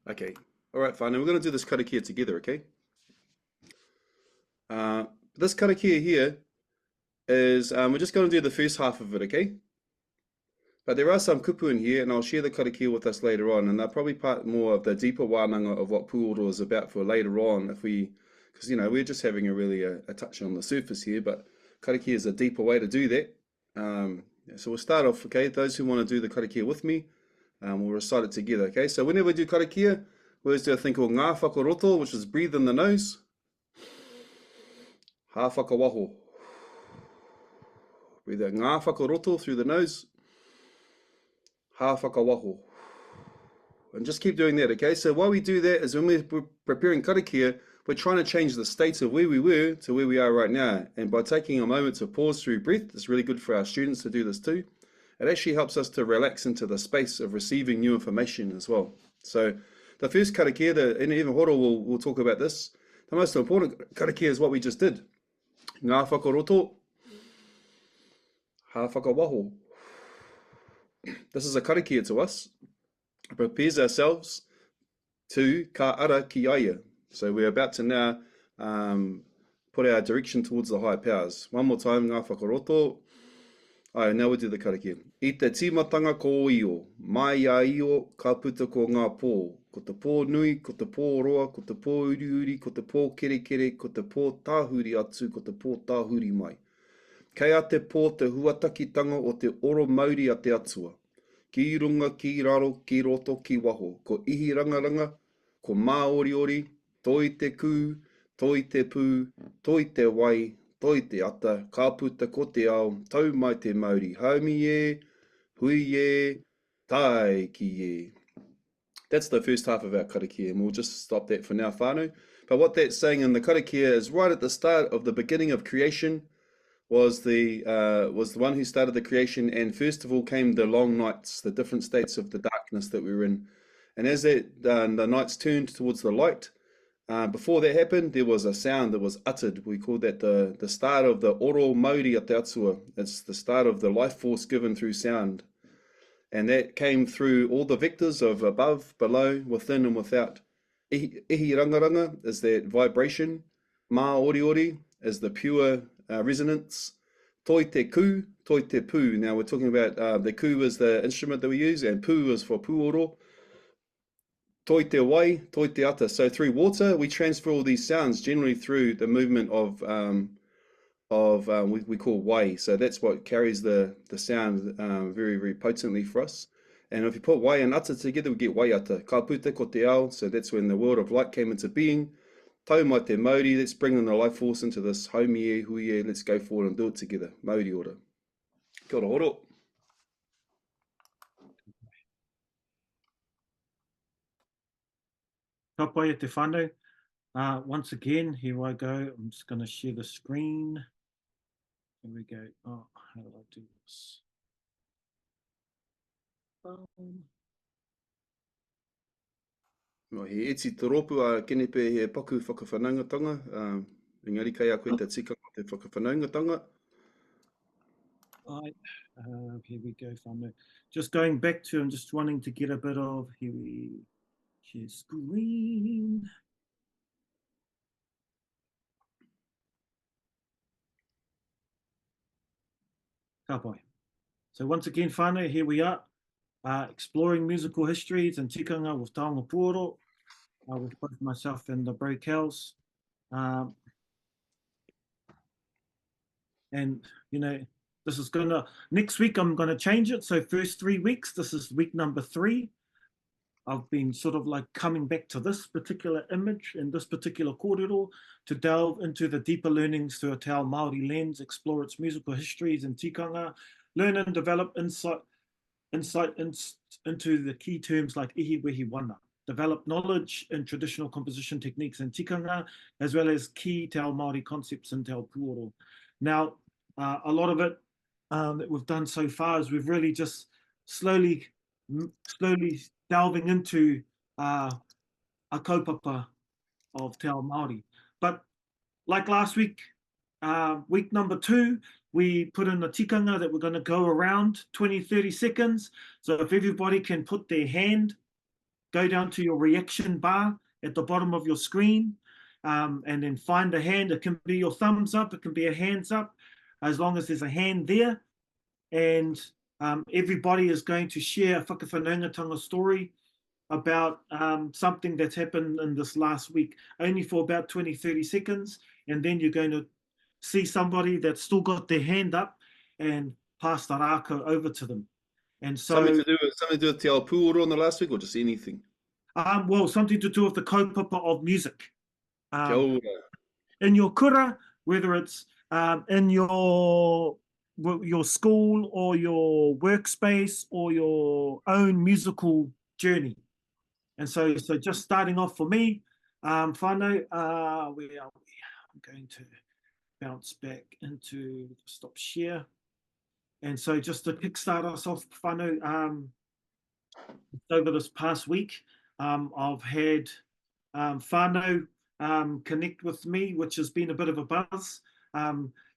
Okay. All right, fine. And we're going to do this karakia together, okay? This karakia here is, we're just going to do the first half of it, okay? But there are some kupu in here, and I'll share the karakia with us later on, and they're probably part more of the deeper wānanga of what Puoro is about for later on, if we, because, you know, we're just having a touch on the surface here, but karakia is a deeper way to do that. So we'll start off, okay? Those who want to do the karakia with me, we'll recite it together, okay? So whenever we do karakia, we always do a thing called ngā whakaroto, which is breathe in the nose. Ha whakawaho. Breathe out ngā whakaroto through the nose. Ha whakawaho. And just keep doing that, okay? So while we do that is when we're preparing karakia, we're trying to change the state of where we were to where we are right now. And by taking a moment to pause through breath, it's really good for our students to do this too. It actually helps us to relax into the space of receiving new information as well. So the first karakia, and even Horo will talk about this, the most important karakia is what we just did. Ngā whakaroto, ha whakawaho. This is a karakia to us. It prepares ourselves to ka ara ki aia. So we're about to now put our direction towards the higher powers. One more time, ngā whakaroto. Alright, now we do the karakia. I te tīmatanga ko io, mai a io, ka puta ko ngā pō. Ko te pō nui, ko te pō roa, ko te pō uri uri, ko te pō kere kere, ko te pō tāhuri atu, ko te pō tāhuri mai. Kei a te pō te huatakitanga o te oro Māori a te atua. Ki runga, ki raro, ki roto, ki waho. Ko ihi rangaranga, ko Māori ori, toi te kū, toi te pū, toi te wai, toi te ata, ka puta ko te ao, tau mai te Māori. Haumi e, hui e, tai ki e. That's the first half of our karakia, and we'll just stop that for now, whānau. But what that's saying in the karakia is right at the start of the beginning of creation was the one who started the creation, and first of all came the long nights, the different states of the darkness that we were in. And as the nights turned towards the light, before that happened, there was a sound that was uttered. We call that the start of the oro Māori a te atua. It's the start of the life force given through sound. And that came through all the vectors of above, below, within and without. Ihi rangaranga is that vibration. Mā ori ori is the pure resonance. Toi te kū, toi te pū. Now we're talking about the kū is the instrument that we use, and pū is for pūoro. Toi te wai, toi te ata. So through water, we transfer all these sounds generally through the movement of we call wai. So that's what carries the sound very, very potently for us. And if you put wai and ata together, we get wai ata. Ka puta ko te ao. So that's when the world of light came into being. Tau mai te Māori. Let's bring in the life force into this. Haumi e, hui e. Let's go forward and do it together. Māori ora. Kia ora horo. Ka pai e te whānau. Once again, here I go. I'm just going to share the screen. Here we go. Oh, how do I do this? No, he eti toropu a kene pe he paku whakawhanaungatanga. Engari kai a koe te tika o te whakawhanaungatanga. Here we go, whānau. Just going back to, I'm just wanting to get a bit of, here we share screen. Ka pai. So once again, whānau, here we are, exploring musical histories and tikanga with Taonga Puoro, with both myself and the Bro Cows. And, you know, this is gonna, next week I'm gonna change it. So first 3 weeks, this is week number 3. I've been sort of like coming back to this particular image and this particular kōrero to delve into the deeper learnings through a Te Ao Māori lens, explore its musical histories and tikanga, learn and develop insight into the key terms like ihi wehi wana, develop knowledge in traditional composition techniques and tikanga, as well as key Te Ao Māori concepts in Te Ao Puoro. Now, a lot of it that we've done so far is we've really just slowly delving into a kaupapa of Te Ao Māori. But like last week, week number 2, we put in a tikanga that we're going to go around 20-30 seconds. So if everybody can put their hand go down to your reaction bar at the bottom of your screen, and then find a hand. It can be your thumbs up, it can be a hands up, as long as there's a hand there. And everybody is going to share a whakawhanaungatanga story about something that's happened in this last week, only for about 20-30 seconds. And then you're going to see somebody that's still got their hand up and pass the rākau over to them. And so something to do with Te Ao Puoro on the last week, or just anything? well, something to do with the kaupapa of music. Kia ora. In your kura, whether it's in your school or your workspace or your own musical journey. And so just starting off for me, whānau, where are we? I'm going to bounce back into stop share. And so just to kickstart us off, whānau, over this past week, I've had whānau connect with me, which has been a bit of a buzz,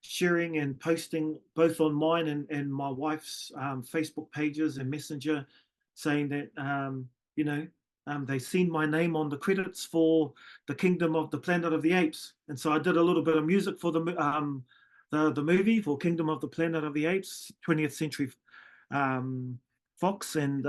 sharing and posting both on mine and my wife's Facebook pages and Messenger, saying that, they've seen my name on the credits for the Kingdom of the Planet of the Apes. And so I did a little bit of music for the movie, for Kingdom of the Planet of the Apes, 20th Century Fox, and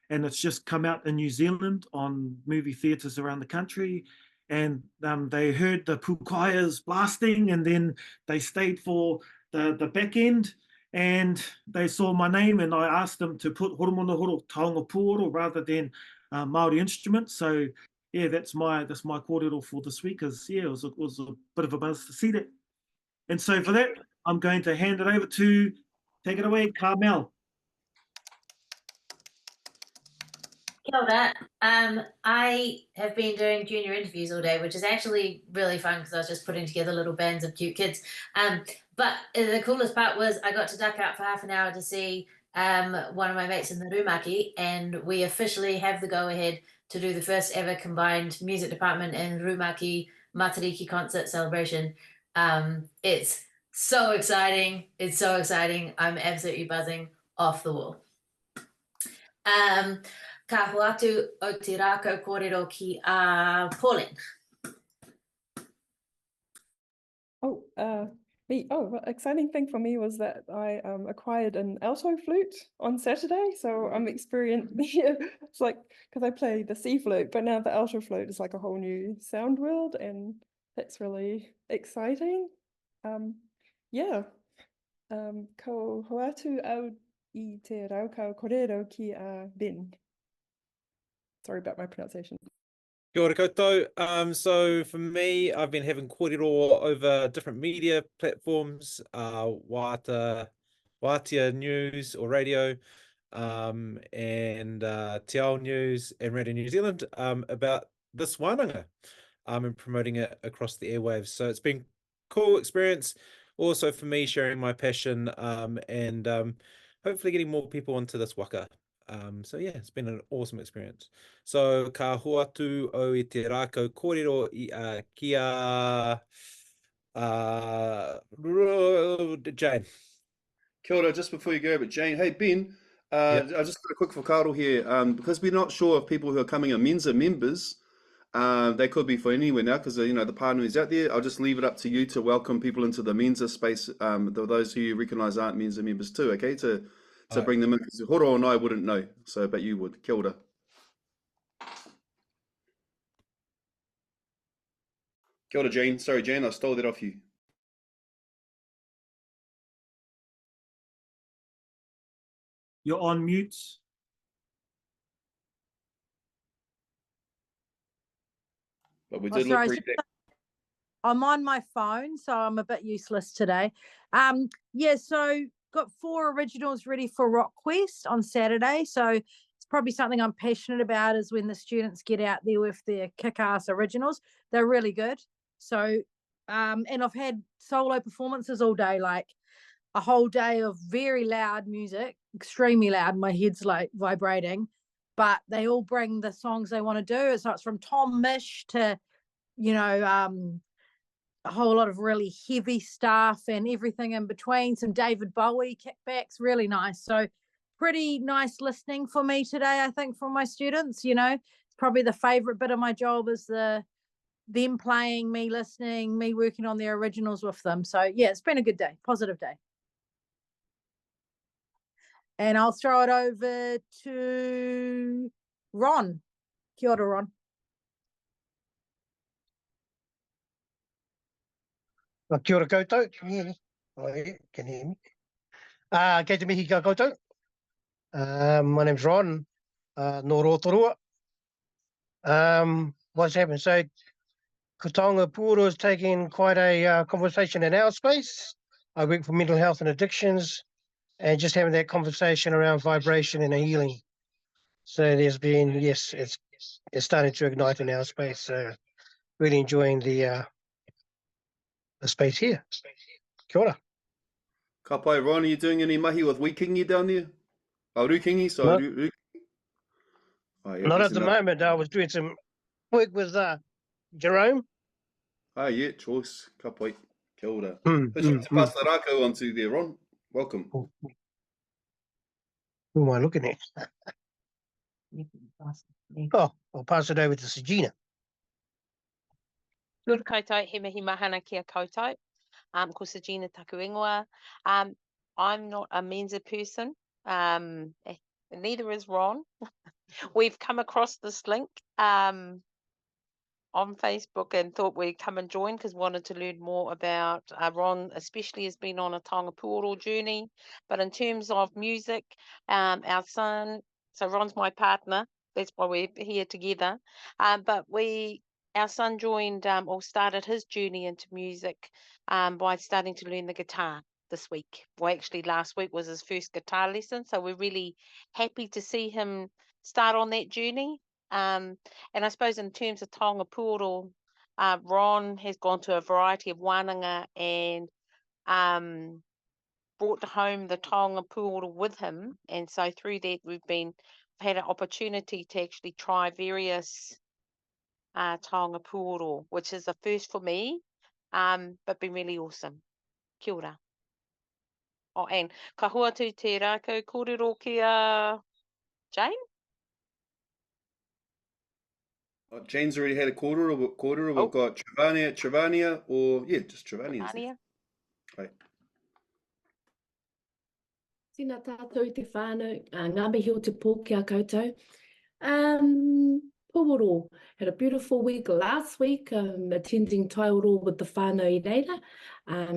it's just come out in New Zealand on movie theatres around the country. And they heard the pukaias blasting, and then they stayed for the back end, and they saw my name, and I asked them to put Horomona Horo taonga puoro rather than Māori instruments. So yeah, that's my kōrero for this week. It was a bit of a buzz to see that. And so for that, I'm going to hand it over to, take it away, Carmel. Kia ora. I have been doing junior interviews all day, which is actually really fun because I was just putting together little bands of cute kids. But the coolest part was I got to duck out for half an hour to see one of my mates in the Rumaki, and we officially have the go-ahead to do the first ever combined music department and Rumaki Matariki concert celebration. It's so exciting. It's so exciting. I'm absolutely buzzing off the wall. Ka hoatu o te rākau kōrero ki a Pauline. Exciting thing for me was that I acquired an alto flute on Saturday, so I'm experienced. It's like, because I play the C flute, but now the alto flute is like a whole new sound world, and that's really exciting. Ko hoatu au I te rākau kōrero ki a Ben. Sorry about my pronunciation. Kia ora koutou. So for me, I've been having kōrero over different media platforms, Wātia News or radio, and Te Ao News and Radio New Zealand about this Wānanga, and promoting it across the airwaves. So it's been a cool experience. Also for me, sharing my passion and hopefully getting more people onto this waka. So yeah, it's been an awesome experience. So ka hoatu o I te rākau kōrero I ki a Jane. Kia ora, just before you go, but Jane, hey Ben, I just got a quick whakaaro here, because we're not sure if people who are coming are Mensa members. They could be for anywhere now, because the pānui is out there. I'll just leave it up to you to welcome people into the Mensa space, those who you recognise aren't Mensa members too, okay, to bring them in, because Horo and I wouldn't know, but you would. Kia ora. Kia ora, Jane. Sorry, Jane, I stole that off you. You're on mute. But we did look pretty big. I'm on my phone, so I'm a bit useless today. So got 4 originals ready for Rock Quest on Saturday. So it's probably something I'm passionate about, is when the students get out there with their kick-ass originals. They're really good. So, and I've had solo performances all day, like a whole day of very loud music, extremely loud. My head's like vibrating, but they all bring the songs they want to do. So it's from Tom Misch to, a whole lot of really heavy stuff and everything in between, some David Bowie kickbacks, really nice. So pretty nice listening for me today, I think, from my students. You know, it's probably the favorite bit of my job is them playing, me listening, me working on their originals with them. So yeah, it's been a good day, positive day. And I'll throw it over to Ron. Kia ora, Ron. Kia ora koutou. Can you hear me? Oh, yeah, can you hear me? Kei te mihi ka koutou. My name's Ron, no Rotorua. What's happened? So, Tonga Pūoro is taking quite a conversation in our space. I work for mental health and addictions, and just having that conversation around vibration and healing. So there's been, yes, it's starting to ignite in our space. So really enjoying the space here. Kia ora. Ka pai, Ron, are you doing any mahi with Wikingi down there? Oh, Rukingi, sorry. No. Oh, yeah, Not he's at the another- moment. I was doing some work with Jerome. Ah, yeah, choice. Ka pai. Kia ora. Mm, Let's just pass the rākau on to there, Ron. Welcome. Who am I looking at? Oh, I'll pass it over to Sagina. Good koutou, he mihi mahana kia koutou. Ko Sagina taku ingoa. I'm not a Mensa person. Neither is Ron. We've come across this link on Facebook and thought we'd come and join because wanted to learn more about Ron, especially has been on a Taonga Pūoro journey. But in terms of music, our son, so Ron's my partner, that's why we're here together. But our son joined or started his journey into music by starting to learn the guitar this week. Well, actually last week was his first guitar lesson. So we're really happy to see him start on that journey. And I suppose in terms of Taonga Pūoro, Ron has gone to a variety of Wānanga and brought home the Taonga Pūoro with him. And so through that, we've had an opportunity to actually try various Taonga Pūoro, which is a first for me, but been really awesome. Kia ora. Oh, and ka hua tū te rākau kōrero kia Jane? Jane's already had a quarter. We've got Travania, or yeah, just Travania. Ania? Right. Tēnā tātou te whānau, ngā mihi o te pō kia koutou. Pōoro, had a beautiful week last week, attending Tuatoru with the whānau I reira.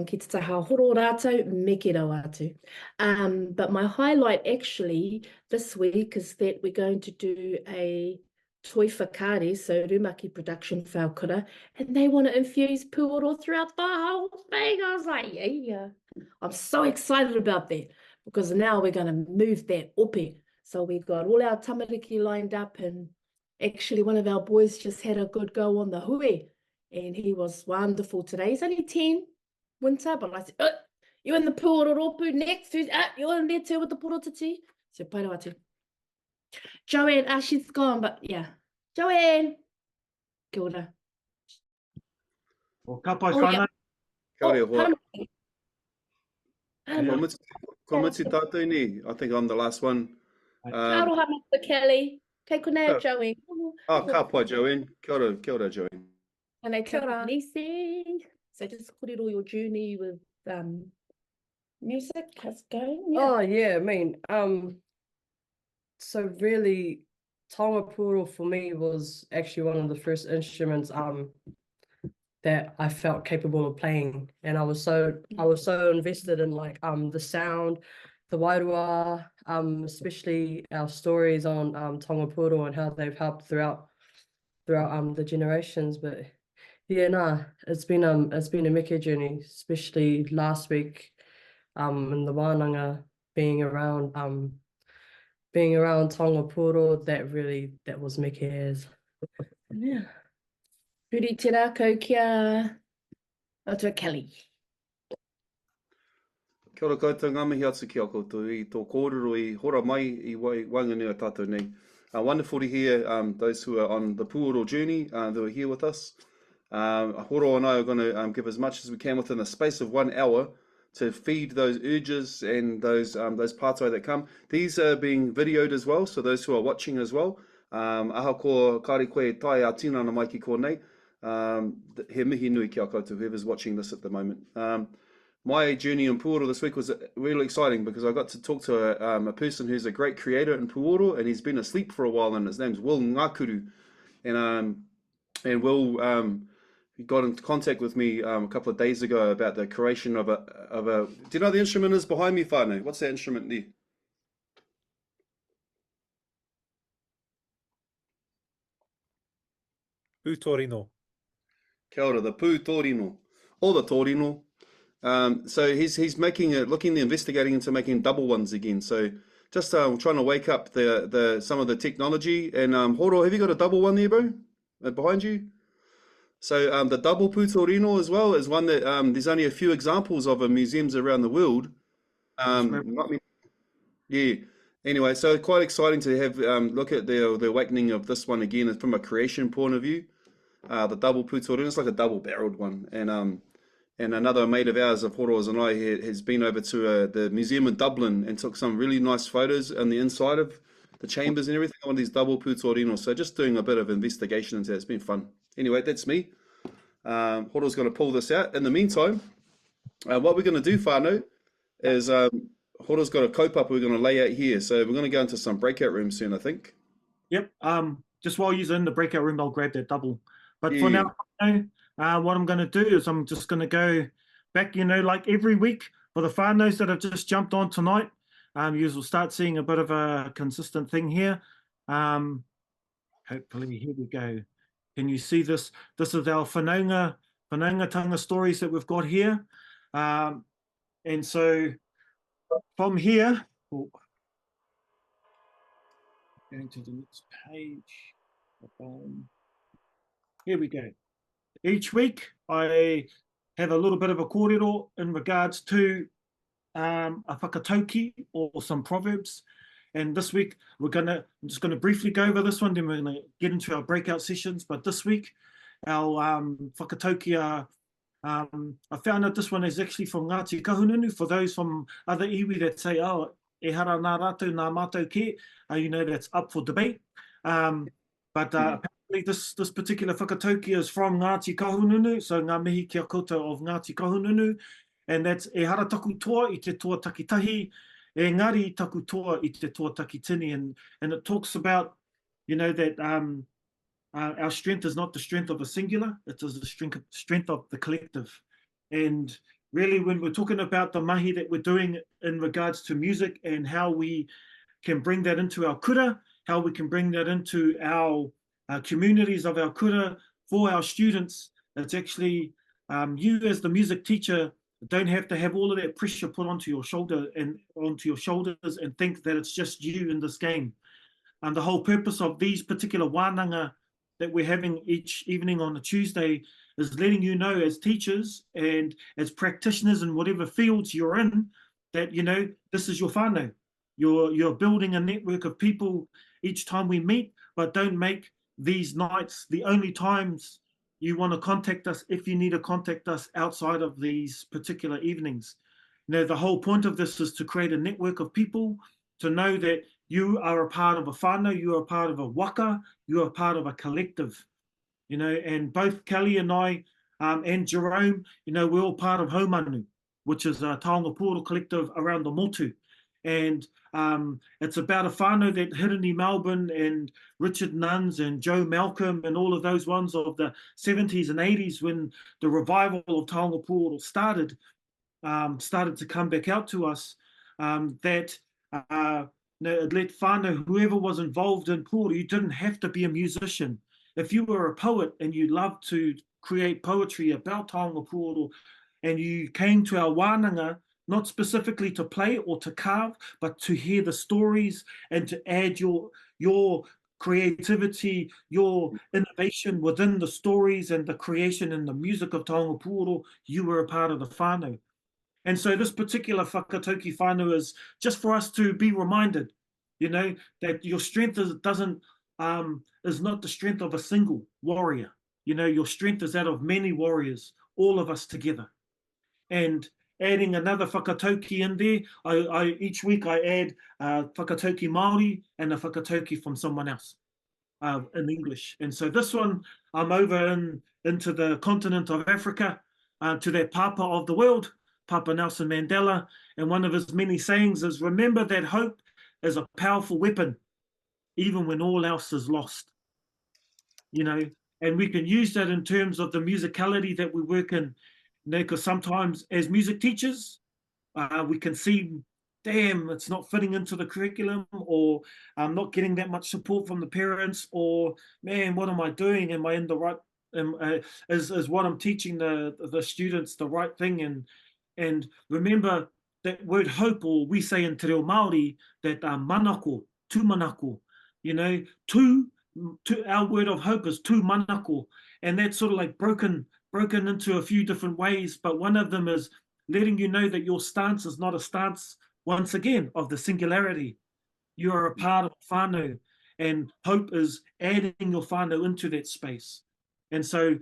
Ki te taha horo rātou, me ki rau atu. But my highlight actually this week is that we're going to do a toi whakaari, so Rumaki production whaukura, and they want to infuse Pūoro throughout the whole thing. I was like, yeah. I'm so excited about that because now we're going to move that ope. So we've got all our tamariki lined up, and actually one of our boys just had a good go on the hui, and he was wonderful today. He's only 10, winter, but I said, you in the Pūoro ropu next? You're in there too with the porotati? So pai rau atu. Joanne, she's gone, but yeah. Joanne! Kia ora. O ka pai Oh, whānau. Kia ora, hoa. Haramaki. Ko mitu tātou ni. I think I'm the last one. Ka aroha Mr. Kelly. Kei konea, Oh. Joanne. Ka pai, Joanne. Kia ora, Joanne. And I tell Nisi. So just kōrero your journey with music. How's it going? Yeah. Oh yeah, I mean, so really, Taonga Pūoro for me was actually one of the first instruments that I felt capable of playing, and I was so invested in like the sound, the wairua, especially our stories on Taonga Pūoro and how they've helped throughout the generations. But yeah, it's been a Meke journey, especially last week in the Wānanga, being around Taonga Pūoro, that was Meke. Yeah. Puri te rākau kia atua Kelly. Kia ora koutou, ngā mihi atu ki a koutou I tō kōrero I hora mai I Wāngana tātou nei. Wonderful to hear those who are on the Pūoro journey that are here with us. Horo and I are going to give as much as we can within the space of 1 hour to feed those urges and those pātai that come. These are being videoed as well, so those who are watching as well. Aha ko kāre koe tai a tinana mai ki konei. He mihi nui ki a koutou, whoever's watching this at the moment. My journey in Puoro this week was really exciting because I got to talk to a person who's a great creator in Puoro, and he's been asleep for a while, and his name's Will Ngakuru. And Will he got into contact with me a couple of days ago about the creation of a. Do you know what the instrument is behind me, whānau? What's that instrument there? Pūtorino. Kia ora, the pūtorino, or the torino. So he's making investigating into making double ones again. So just trying to wake up some of the technology. And Horo, have you got a double one there, bro? Behind you? So the double pūtorino as well is one that there's only a few examples of in museums around the world. Yeah. Anyway, so quite exciting to have look at the awakening of this one again from a creation point of view. The double pūtorino, it's like a double-barreled one, and another mate of ours, of Horo's and I, has been over to the museum in Dublin and took some really nice photos on the inside of the chambers and everything on these double pūtorinos. So just doing a bit of investigation into it. It's been fun. Anyway, that's me. Horo's going to pull this out. In the meantime, what we're going to do, whānau, is Horo's got a kaupapa we're going to lay out here. So we're going to go into some breakout rooms soon, I think. Yep. Just while you're in the breakout room, I'll grab that double. But Yeah. for now, what I'm going to do is I'm just going to go back, like every week for the whānaus that have just jumped on tonight. You will start seeing a bit of a consistent thing here. Hopefully, here we go. Can you see this? This is our whanaungatanga stories that we've got here. And so from here, going to the next page. Here we go. Each week, I have a little bit of a kōrero in regards to a whakatauki or some proverbs. And this week, I'm just going to briefly go over this one, then we're going to get into our breakout sessions. But this week, our whakatauki I found out this one is actually from Ngāti Kahununu. For those from other iwi that say, oh, e hara nā rātou nā mātou ke, that's up for debate. But apparently this particular whakatauki is from Ngāti Kahununu, so ngā mihi kia koutou of Ngāti Kahununu, and that's e hara taku toa I te toa takitahi, e ngari taku toa I te toa takitini, and it talks about, that our strength is not the strength of a singular, it is the strength of the collective. And really, when we're talking about the mahi that we're doing in regards to music and how we can bring that into our kura, how we can bring that into our communities of our kura for our students, it's actually you as the music teacher don't have to have all of that pressure put onto your shoulders and think that it's just you in this game. And the whole purpose of these particular wānanga that we're having each evening on a Tuesday is letting you know as teachers and as practitioners in whatever fields you're in, that, this is your whānau. You're building a network of people each time we meet, but don't make these nights the only times you want to contact us if you need to contact us outside of these particular evenings. The whole point of this is to create a network of people, to know that you are a part of a whānau, you are a part of a waka, you are a part of a collective. And both Kelly and I and Jerome, we're all part of Homanu, which is a taonga Puoro collective around the motu. And it's about a whānau that Hirini Melbourne and Richard Nuns and Joe Malcolm and all of those ones of the 70s and 80s, when the revival of taonga Puoro started to come back out to us, that it let whānau, whoever was involved in Puoro, you didn't have to be a musician. If you were a poet and you loved to create poetry about taonga Puoro, and you came to our wānanga, not specifically to play or to carve, but to hear the stories and to add your creativity, your innovation within the stories and the creation and the music of taonga Puoro, you were a part of the whānau. And so this particular whakatauki whānau is just for us to be reminded, that your strength is not the strength of a single warrior. Your strength is that of many warriors, all of us together. And adding another whakatauki in there. Each week I add whakatauki Māori and a whakatauki from someone else in English. And so this one, I'm over into the continent of Africa, to that papa of the world, Papa Nelson Mandela. And one of his many sayings is, remember that hope is a powerful weapon, even when all else is lost. You know, and we can use that in terms of the musicality that we work in, you know, because sometimes as music teachers, we can see, damn, it's not fitting into the curriculum, or I'm not getting that much support from the parents, or man, what am I doing? Am I in the right, is what I'm teaching the students the right thing? And remember that word hope, or we say in Te Reo Māori, that manako, tu manako, you know, our word of hope is tu manako, and that's sort of like broken into a few different ways, but one of them is letting you know that your stance is not a stance, once again, of the singularity. You are a part of whānau, and hope is adding your whānau into that space. And so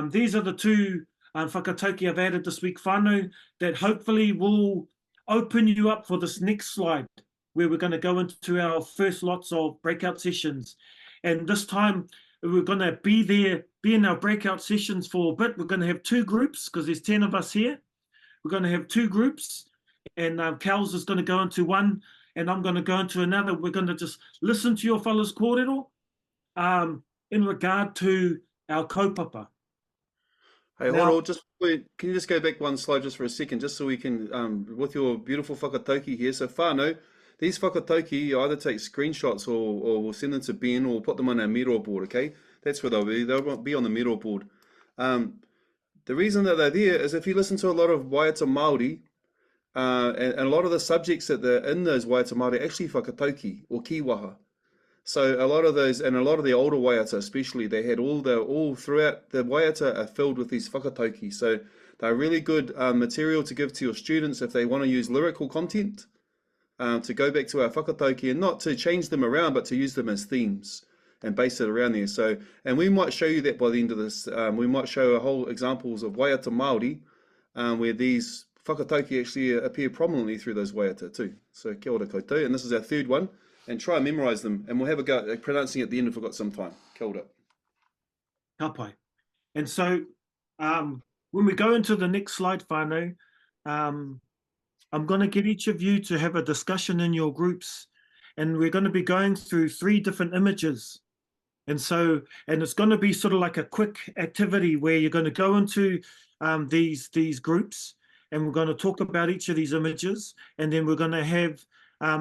these are the two whakatauki I've added this week, whānau, that hopefully will open you up for this next slide, where we're going to go into our first lots of breakout sessions. And this time, we're going to be in our breakout sessions for a bit. We're going to have two groups, because there's 10 of us here. We're going to have two groups, and Kels is going to go into one, and I'm going to go into another. We're going to just listen to your fellas kōrero in regard to our kaupapa. Hey, Now- Horo, can you just go back one slide just for a second, just so we can, with your beautiful whakatauki here. So whānau, these whakatauki, you either take screenshots or we'll send them to Ben, or put them on our miro board, okay? That's where they'll be. They'll be on the miro board. The reason that they're there is if you listen to a lot of waiata Māori, and a lot of the subjects that are in those waiata Māori are actually whakatauki or kiwaha. So a lot of those, and a lot of the older waiata especially, they had all throughout the waiata are filled with these whakatauki. So they're really good material to give to your students if they want to use lyrical content, to go back to our whakatauki, and not to change them around, but to use them as themes and base it around there. So, and we might show you that by the end of this. We might show a whole examples of waiata Māori, where these whakatauki actually appear prominently through those waiata too. So kia ora koutou, and this is our third one, and try and memorize them, and we'll have a go at pronouncing at the end if we've got some time. Kia ora. Ka pai. And so when we go into the next slide, whānau, I'm going to get each of you to have a discussion in your groups, and we're going to be going through 3 different images. And so, and it's going to be sort of like a quick activity where you're going to go into these groups, and we're going to talk about each of these images, and then we're going to have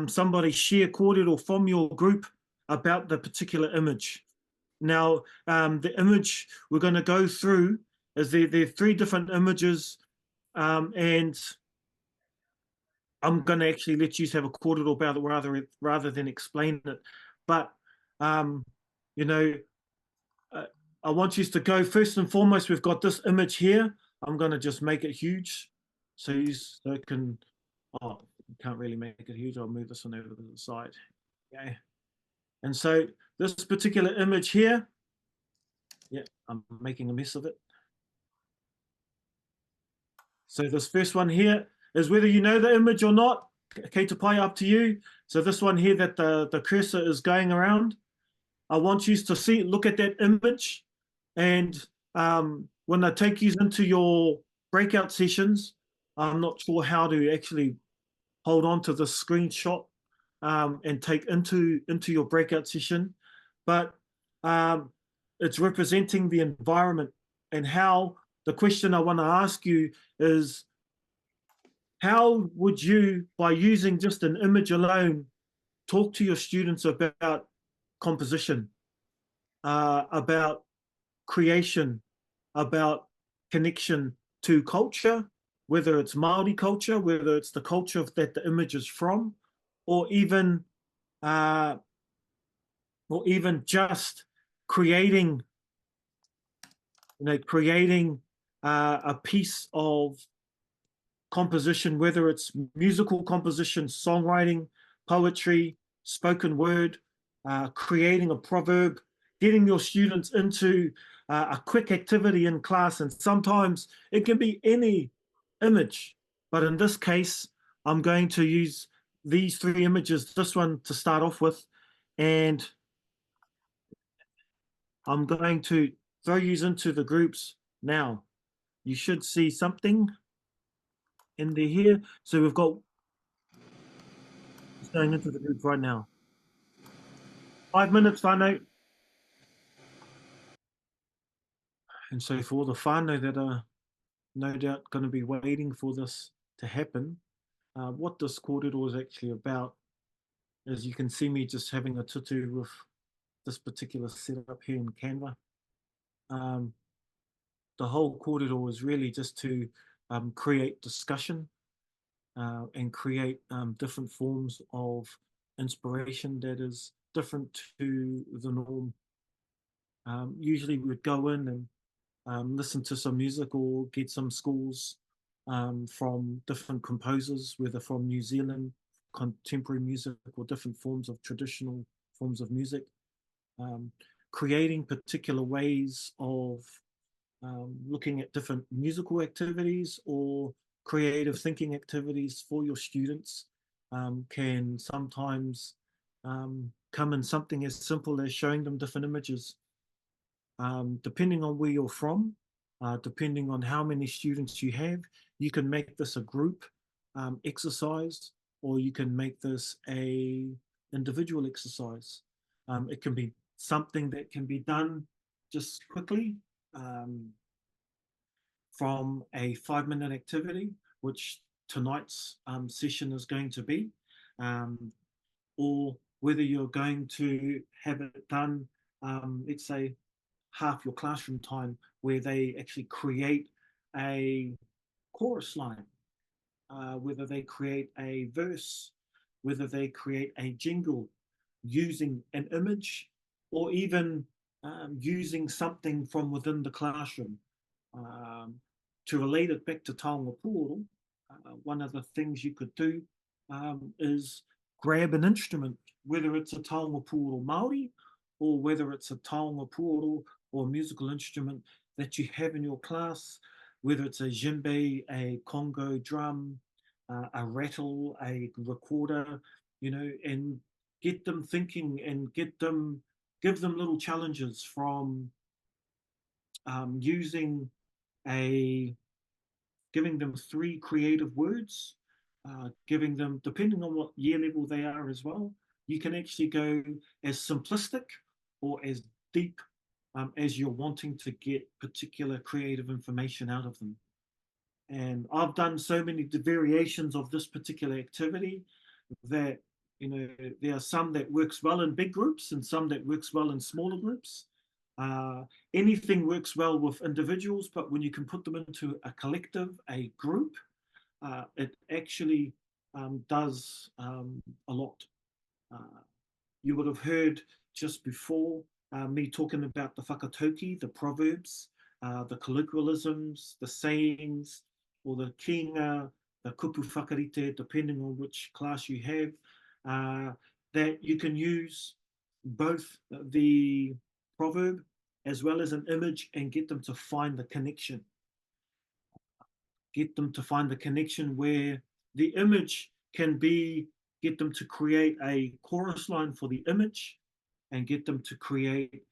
somebody share kōrero from your group about the particular image. Now, the image we're going to go through is there are 3 different images, and I'm going to actually let you have a kōrero about it rather than explain it. But you know, I want you to go first and foremost. We've got this image here. I'm going to just make it huge, so it can. Oh, you can't really make it huge. I'll move this one over to the side. Okay. And so this particular image here, yeah, I'm making a mess of it. So this first one here is whether you know the image or not. Kei te pai, up to you. So this one here that the cursor is going around. I want you to look at that image, and when I take you into your breakout sessions, I'm not sure how to actually hold on to the screenshot and take into your breakout session, but it's representing the environment. And how, the question I want to ask you is, how would you, by using just an image alone, talk to your students about composition, about creation, about connection to culture, whether it's Māori culture, whether it's the culture that the image is from, or even just creating, a piece of composition, whether it's musical composition, songwriting, poetry, spoken word, creating a proverb, getting your students into a quick activity in class. And sometimes it can be any image, But in this case, I'm going to use these 3 images, this one to start off with, and I'm going to throw these into the groups now. You should see something in there here. So we've got, it's going into the group right now. 5 minutes, whānau. And so for all the whānau that are no doubt going to be waiting for this to happen, what this kōrero is actually about is you can see me just having a tutu with this particular setup here in Canva. The whole kōrero is really just to create discussion and create different forms of inspiration that is different to the norm. Usually we would go in and listen to some music or get some scores from different composers, whether from New Zealand, contemporary music, or different forms of traditional forms of music. Creating particular ways of looking at different musical activities or creative thinking activities for your students can sometimes come in something as simple as showing them different images. Depending on where you're from, depending on how many students you have, you can make this a group exercise, or you can make this a individual exercise. It can be something that can be done just quickly from a 5-minute activity, which tonight's session is going to be, or whether you're going to have it done, let's say, half your classroom time, where they actually create a chorus line, whether they create a verse, whether they create a jingle using an image, or even using something from within the classroom. To relate it back to taonga pūoro, one of the things you could do is grab an instrument, whether it's a taonga pūoro Māori, or whether it's a taonga pūoro or musical instrument that you have in your class, whether it's a djembe, a congo drum, a rattle, a recorder, you know, and get them thinking and give them little challenges from giving them 3 creative words, giving them, depending on what year level they are as well, you can actually go as simplistic or as deep as you're wanting to get particular creative information out of them. And I've done so many variations of this particular activity that, you know, there are some that works well in big groups and some that works well in smaller groups. Anything works well with individuals, but when you can put them into a collective, a group, it actually does a lot. You would have heard just before me talking about the whakatauki, the proverbs, the colloquialisms, the sayings, or the kinga, the kupu whakarite, depending on which class you have, that you can use both the proverb as well as an image and get them to find the connection. Get them to find the connection where the image can be, get them to create a chorus line for the image and get them to create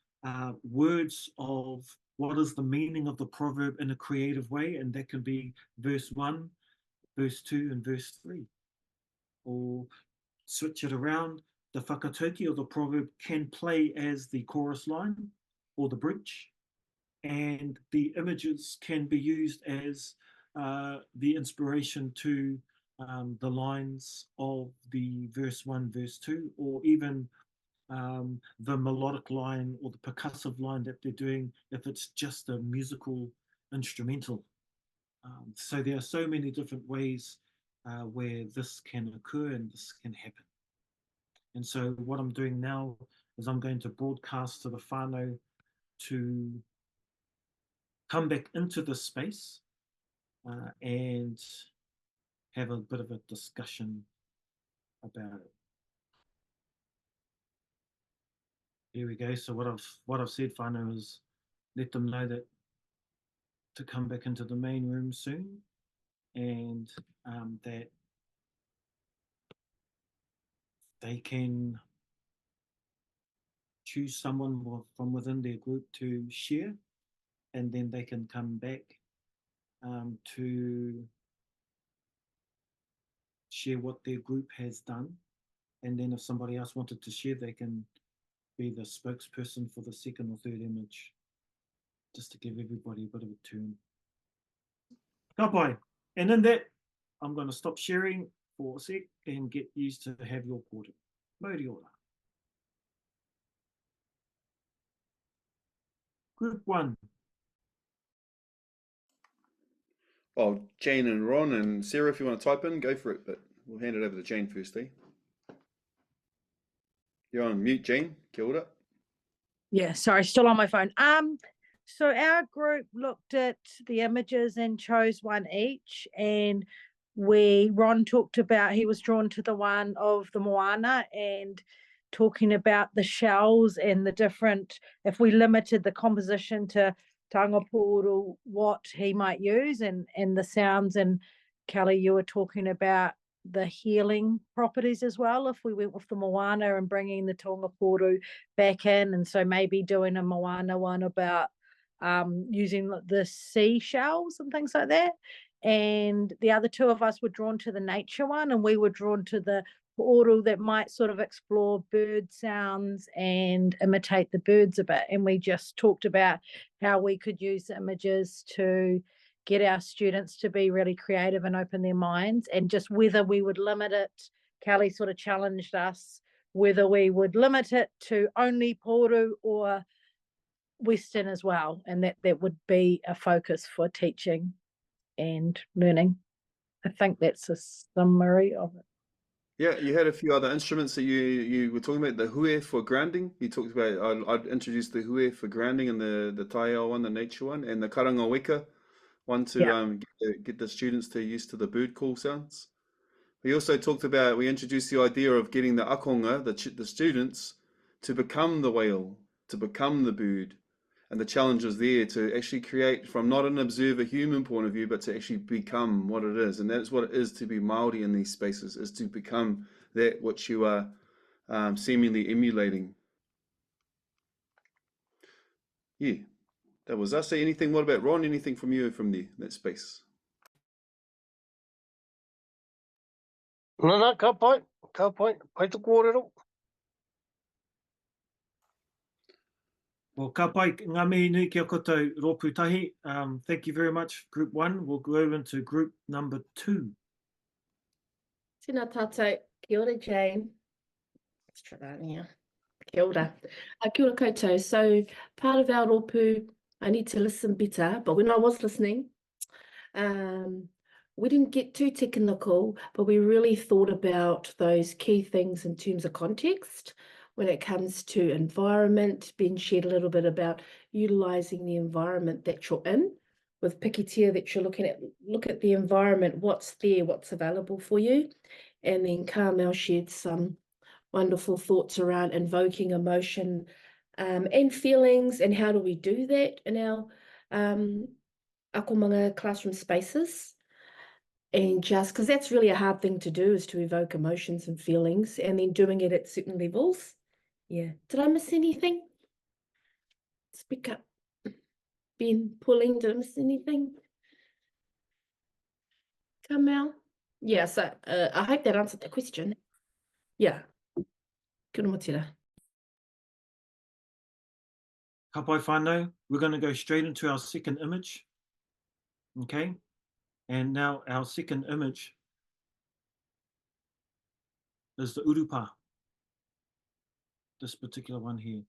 words of what is the meaning of the proverb in a creative way, and that can be verse 1, verse 2, and verse 3. Or switch it around, the whakatauki or the proverb can play as the chorus line or the bridge, and the images can be used as the inspiration to the lines of the verse 1, verse 2, or even the melodic line or the percussive line that they're doing if it's just a musical instrumental. So there are so many different ways where this can occur and this can happen. And so what I'm doing now is I'm going to broadcast to the whānau to come back into this space and have a bit of a discussion about it. Here we go. So what I've said, whānau, is let them know that to come back into the main room soon. and that they can choose someone from within their group to share, and then they can come back to share what their group has done. And then if somebody else wanted to share, they can be the spokesperson for the second or third image, just to give everybody a bit of a turn. Ka pai. And in that, I'm going to stop sharing for a sec and get used to have your kore. Mauri ora. Group 1. Oh, Jane and Ron and Sarah, if you want to type in, go for it, but we'll hand it over to Jane first, eh? You're on mute, Jane. Kia ora. Yeah, sorry, still on my phone. So our group looked at the images and chose one each, and Ron talked about, he was drawn to the one of the moana and talking about the shells and the different, if we limited the composition to tangaporo, what he might use, and the sounds. And Kelly, you were talking about the healing properties as well, if we went with the moana and bringing the tangaporo back in. And so maybe doing a moana one about using the seashells and things like that. And the other two of us were drawn to the nature one, and we were drawn to the oral that might sort of explore bird sounds and imitate the birds a bit. And we just talked about how we could use images to get our students to be really creative and open their minds, and just whether we would limit it. Kelly sort of challenged us whether we would limit it to only Poru or Western as well, and that would be a focus for teaching and learning. I think that's a summary of it. Yeah, you had a few other instruments that you were talking about. The hue for grounding. You talked about, I'd introduced the hue for grounding, and the taiao one, the nature one, and the karangaweka one to get the students to used to the bird call sounds. We also talked about, we introduced the idea of getting the akonga, the students, to become the whale, to become the bird. And the challenge was there to actually create from not an observer human point of view, but to actually become what it is. And that's what it is to be Māori in these spaces, is to become that which you are seemingly emulating. Yeah, that was us. Say anything, what about Ron? Anything from you from there, that space? No, ka pai te kōrero. Well, ka pai, ngā mihi nui kia koutou rōpūtahi. Thank you very much, Group 1. We'll go into Group number 2. Tēnā tātou, kia ora Jane. Let's try that here. Kia ora. Kia ora koutou. So part of our rōpū, I need to listen better, but when I was listening, we didn't get too technical, but we really thought about those key things in terms of context. When it comes to environment, Ben shared a little bit about utilising the environment that you're in. With pikitia that you're looking at, look at the environment, what's there, what's available for you. And then Carmel shared some wonderful thoughts around invoking emotion and feelings, and how do we do that in our akomanga classroom spaces. And just because that's really a hard thing to do, is to evoke emotions and feelings, and then doing it at certain levels. Yeah. Did I miss anything? Speak up. Ben, pulling, did I miss anything? Kamau? Yeah, so I hope that answered the question. Yeah. Kia ora tira. Ka pai whānau, we're going to go straight into our second image. Okay. And now our second image is the urupa. This particular one here.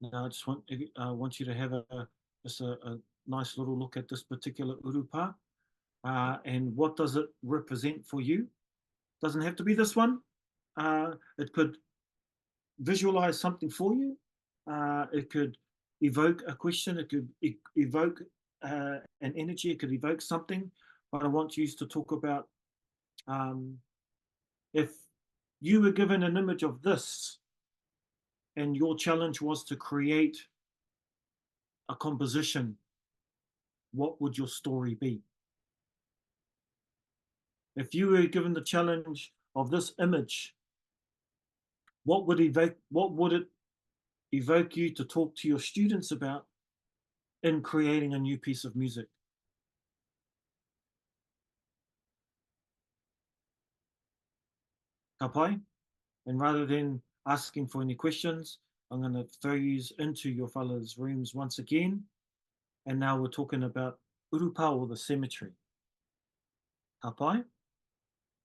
Now I just want you to have a nice little look at this particular urupa. And what does it represent for you? Doesn't have to be this one. It could visualize something for you. It could evoke a question. It could evoke an energy. It could evoke something. But I want you to talk about if you were given an image of this, and your challenge was to create a composition, what would your story be? If you were given the challenge of this image, what would it evoke you to talk to your students about in creating a new piece of music? Ka pai? And rather than asking for any questions, I'm going to throw you into your fellas' rooms once again. And now we're talking about urupa, or the cemetery. Ka pai?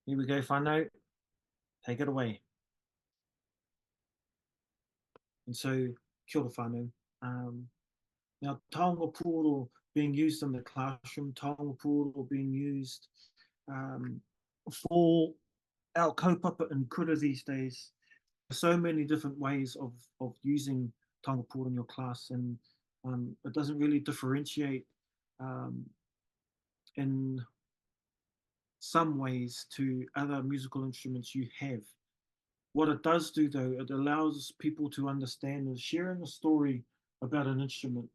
Here we go, whānau. Take it away. And so, kia ora whānau. Now, taonga pūoro being used in the classroom, taonga pūoro being used for our kaupapa and kura these days. So many different ways of using taonga pūoro in your class, and it doesn't really differentiate in some ways to other musical instruments you have. What it does do, though, it allows people to understand is sharing a story about an instrument,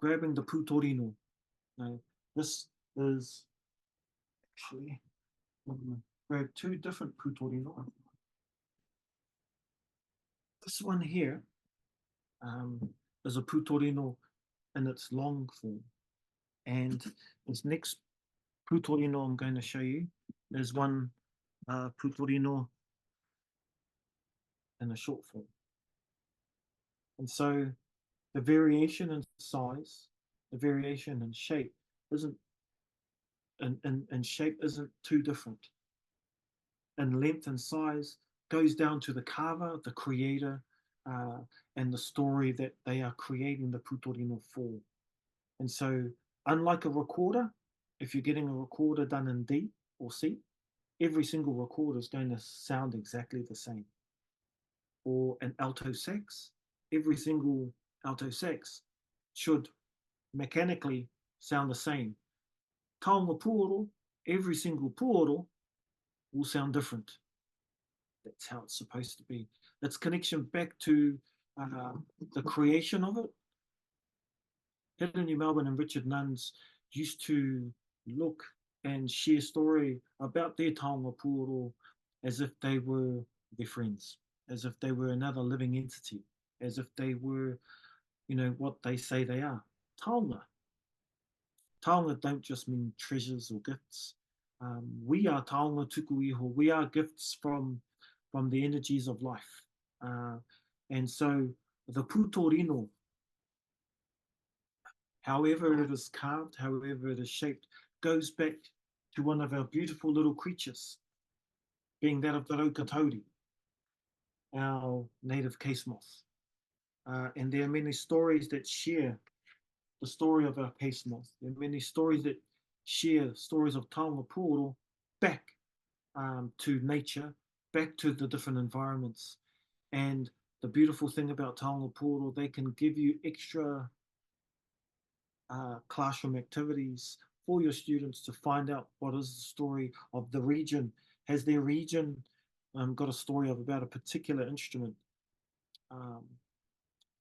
grabbing the pūtorino. This is actually, I'm going to grab two different pūtorino. This one here is a pūtorino in its long form. And this next pūtorino I'm going to show you is one pūtorino in a short form. And so the variation in size, the variation in shape isn't too different. And length and size goes down to the carver, the creator, and the story that they are creating the pūtorino for. And so, unlike a recorder, if you're getting a recorder done in D or C, every single recorder is going to sound exactly the same. Or an alto sax, every single alto sax should mechanically sound the same. Taonga pūoro, every single pūoro will sound different. That's how it's supposed to be. Its connection back to the creation of it. Helen New Melbourne and Richard Nuns used to look and share story about their taonga pūoro as if they were their friends, as if they were another living entity, as if they were, what they say they are. Taonga. Taonga don't just mean treasures or gifts. We are taonga tuku iho. We are gifts from the energies of life. And so the pūtorino, however it is carved, however it is shaped, goes back to one of our beautiful little creatures, being that of the raukatauri, our native case moth. And there are many stories that share the story of our case moth. There are many stories that share stories of taonga pūoro back to nature, back to the different environments. And the beautiful thing about taonga pūoro, they can give you extra classroom activities for your students to find out what is the story of the region. Has their region got a story about a particular instrument?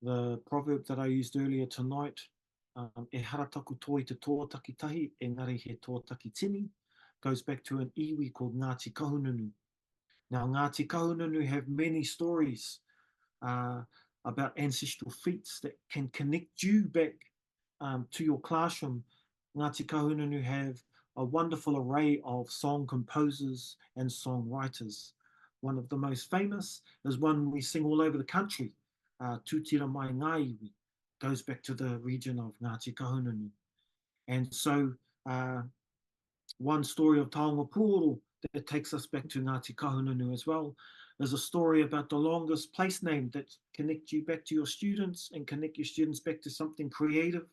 The proverb that I used earlier tonight, e harataku toi te tōtaki tahi, engari he tōtaki tini, goes back to an iwi called Ngāti Kahununu. Now, Ngāti Kahununu have many stories about ancestral feats that can connect you back to your classroom. Ngāti Kahununu have a wonderful array of song composers and songwriters. One of the most famous is one we sing all over the country, Tūtira Mai Ngā Iwi, goes back to the region of Ngāti Kahununu. And so one story of taonga pūoro that takes us back to Ngāti Kahununu as well is a story about the longest place name that connect you back to your students and connect your students back to something creative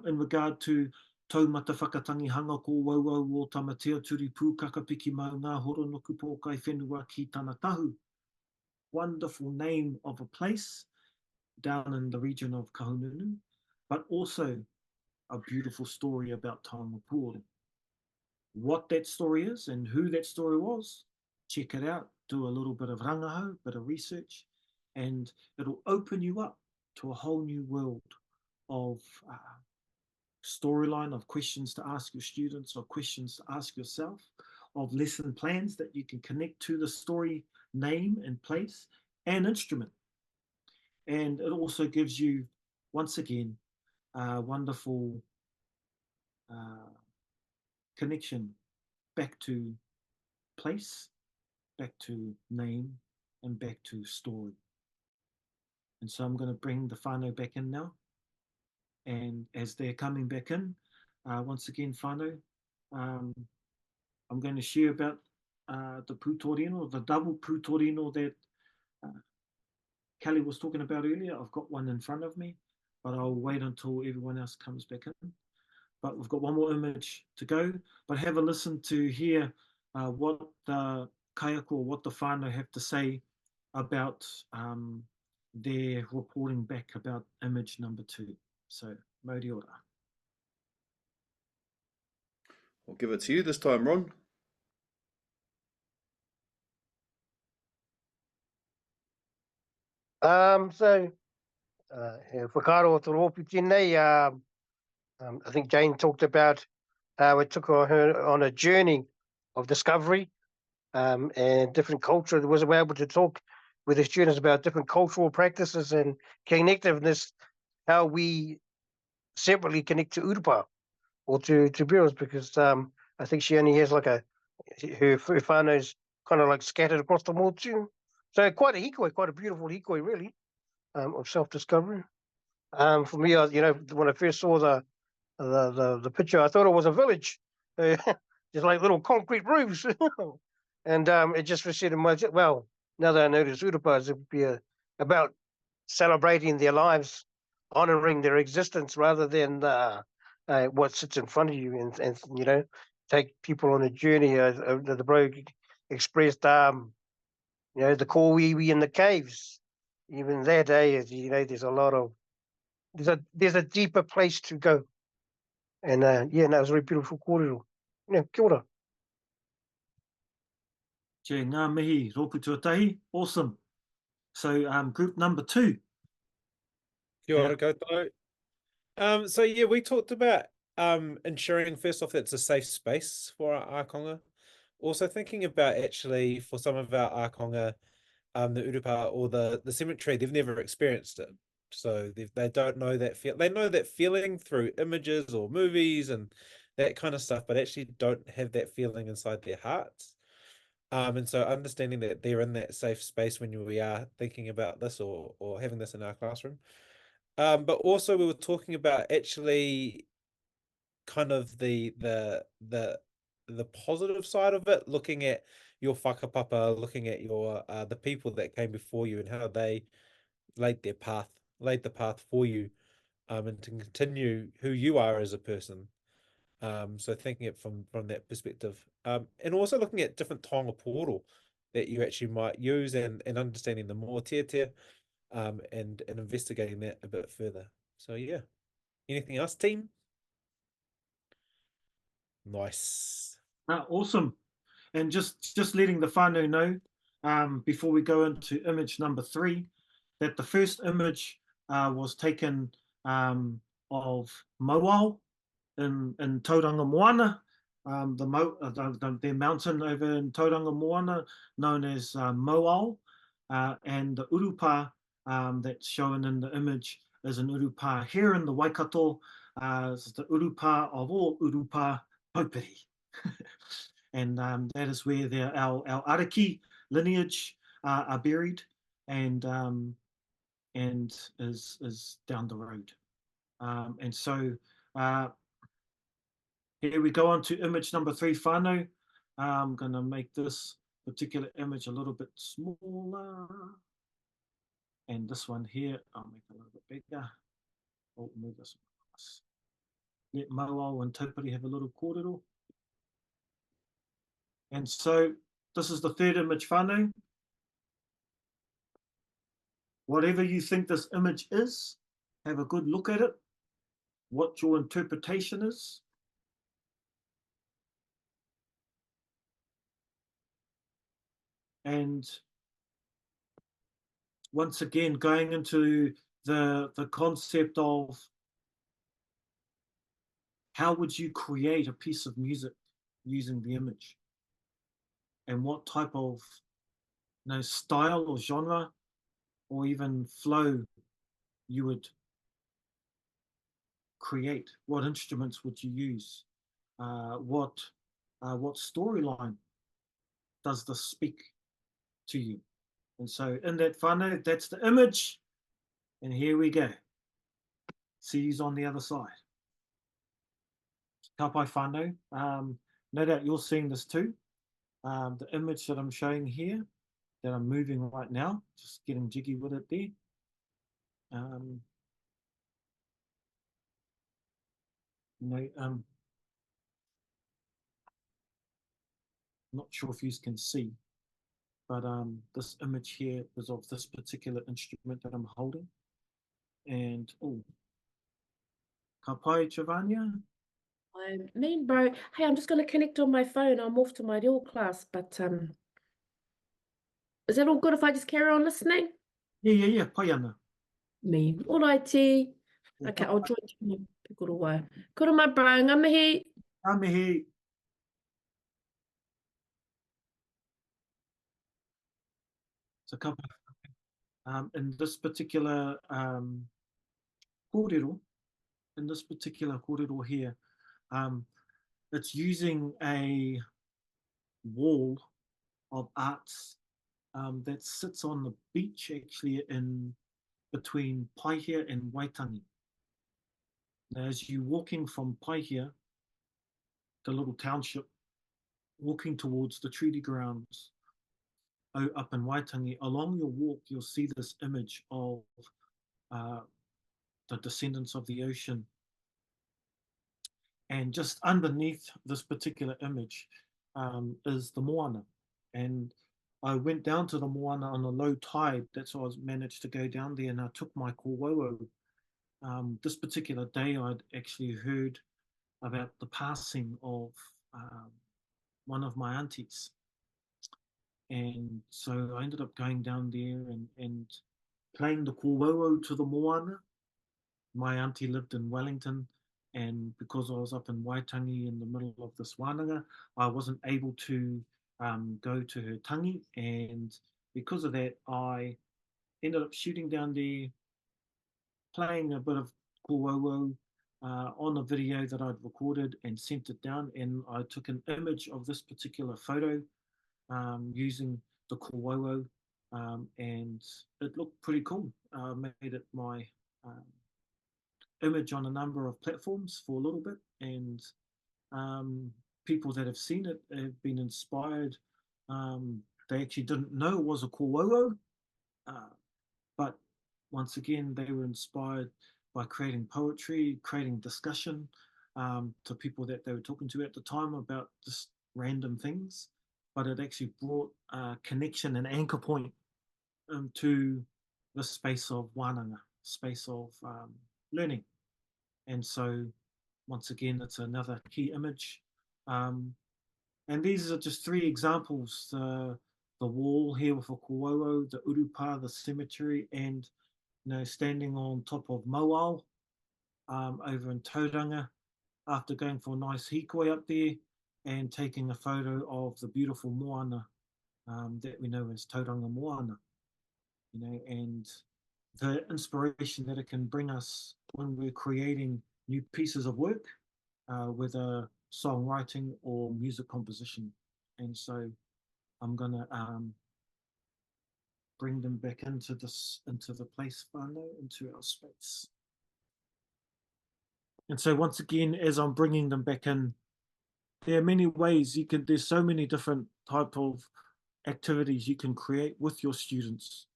in regard to taumata whakatangi hanga ko wauau o tamatea turi pūkaka piki mau ngā horo nuku pōkai whenua ki tana tahu. Wonderful name of a place down in the region of Kahununu, but also a beautiful story about taonga pūoro. What that story is and who that story was, check it out, do a little bit of rangahau, bit of research, and it'll open you up to a whole new world of storyline of questions to ask your students or questions to ask yourself, of lesson plans that you can connect to the story name and place and instrument. And it also gives you, once again, a wonderful connection back to place, back to name, and back to story. And so I'm going to bring the whānau back in now. And as they're coming back in, once again, whānau, I'm going to share about the pūtorino, the double pūtorino that Kelly was talking about earlier. I've got one in front of me, but I'll wait until everyone else comes back in. But we've got one more image to go, but have a listen to hear what the kaiako, or what the whānau have to say about their reporting back about image number 2. So, mauri ora. I'll give it to you this time, Ron. Whakaaro o te rōpū tēnei, I think Jane talked about how it took her on a journey of discovery and different culture. There was able to talk with the students about different cultural practices and connectiveness, how we separately connect to urupa or to burials, because I think she only has like her whānau's kind of like scattered across the motu. So quite a hikoi, quite a beautiful hikoi, really, of self-discovery. For me, when I first saw the picture, I thought it was a village, just like little concrete roofs, and it just said in my, well, now that I know there's urupas, it would be about celebrating their lives, honoring their existence, rather than what sits in front of you, and take people on a journey. The bro expressed, the kōwiwi in the caves. Even that, there's a lot of there's a deeper place to go, and it was a very beautiful kōrero. Kia ora. Che ngā mihi, rōpū tuatahi, awesome. So group number 2. Kia ora koutou. So yeah, we talked about ensuring first off that it's a safe space for our ākonga. Also thinking about actually for some of our ākonga, the urupa or the cemetery, they've never experienced it. So they don't know that feel. They know that feeling through images or movies and that kind of stuff, but actually don't have that feeling inside their hearts. And so understanding that they're in that safe space when we are thinking about this or having this in our classroom. But also we were talking about actually kind of the positive side of it, looking at your whakapapa, looking at your the people that came before you and how they laid the path for you, and to continue who you are as a person. So thinking it from that perspective, and also looking at different taonga pōro that you actually might use, and understanding the more tiatia, and investigating that a bit further. So yeah, anything else, team? Nice. Awesome. And just letting the whānau know, before we go into image number 3, that the first image was taken of Mauao in Tauranga Moana, their mountain over in Tauranga Moana, known as Mauao, and the urupa that's shown in the image is an urupa here in the Waikato. It's the urupa of all urupa, Paupiri. And that is where our ariki lineage are buried, and is down the road. And so here we go on to image number 3, whānau. I'm going to make this particular image a little bit smaller. And this one here, I'll make a little bit bigger. Oh, move this one. Let Mauao and Taupiri have a little kōrero. And so this is the third image, whānau. Whatever you think this image is, have a good look at it, what your interpretation is. And once again, going into the concept of how would you create a piece of music using the image? And what type of style or genre or even flow you would create? What instruments would you use? What storyline does this speak to you? And so in that whānau, that's the image. And here we go. See you on the other side. Ka pai whānau. No doubt you're seeing this too. The image that I'm showing here, that I'm moving right now, just getting jiggy with it there. Not sure if you can see, but this image here is of this particular instrument that I'm holding. And ka pai, Giovanni? I mean, bro, hey, I'm just going to connect on my phone. I'm off to my real class, but is that all good if I just carry on listening? Yeah, pai ana. Me, alrighty. Okay, I'll join you. Pikoroa. Kura mai, bro, ngā mihi. Ngā mihi. So ka pai. In this particular kōrero, here, it's using a wall of arts that sits on the beach, actually, in between Paihia and Waitangi. Now, as you're walking from Paihia, the little township, walking towards the treaty grounds up in Waitangi, along your walk, you'll see this image of the descendants of the ocean. And just underneath this particular image is the moana. And I went down to the moana on a low tide. That's why I managed to go down there, and I took my kōwauau. This particular day, I'd actually heard about the passing of one of my aunties. And so I ended up going down there and playing the kōwauau to the moana. My auntie lived in Wellington, and because I was up in Waitangi in the middle of this Wānanga, I wasn't able to go to her tangi, and because of that, I ended up shooting down there, playing a bit of kōwauau on a video that I'd recorded and sent it down, and I took an image of this particular photo using the kōwauau, and it looked pretty cool. I made it my image on a number of platforms for a little bit, and people that have seen it have been inspired. They actually didn't know it was a kōwauau, but once again, they were inspired by creating poetry, creating discussion to people that they were talking to at the time about just random things. But it actually brought a connection and anchor point to the space of Wānanga, space of learning. And so, once again, it's another key image. And these are just three examples: the wall here with a kōwauau, the urupa, the cemetery, and standing on top of Mauao over in Tauranga after going for a nice hikoi up there and taking a photo of the beautiful moana that we know as Tauranga moana. And the inspiration that it can bring us when we're creating new pieces of work, whether songwriting or music composition. And so I'm gonna bring them back into the place whānau, into our space. And so once again, as I'm bringing them back in, there are many ways there's so many different type of activities you can create with your students,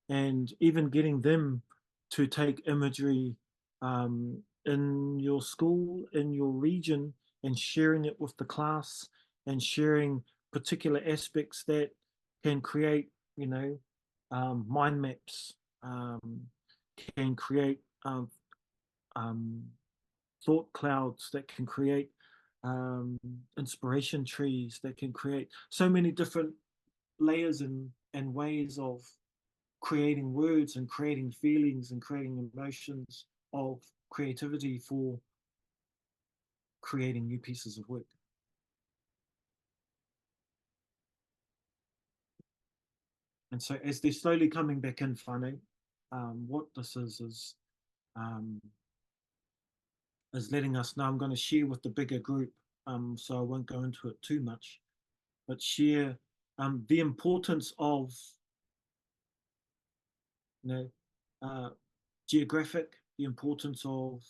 and even getting them to take imagery in your school, in your region, and sharing it with the class, and sharing particular aspects that can create, mind maps, can create thought clouds, that can create inspiration trees, that can create so many different layers and ways of creating words and creating feelings and creating emotions of creativity for creating new pieces of work. And so as they're slowly coming back in, whānau, what this is letting us know. I'm going to share with the bigger group, so I won't go into it too much, but share the importance of, geographic, the importance of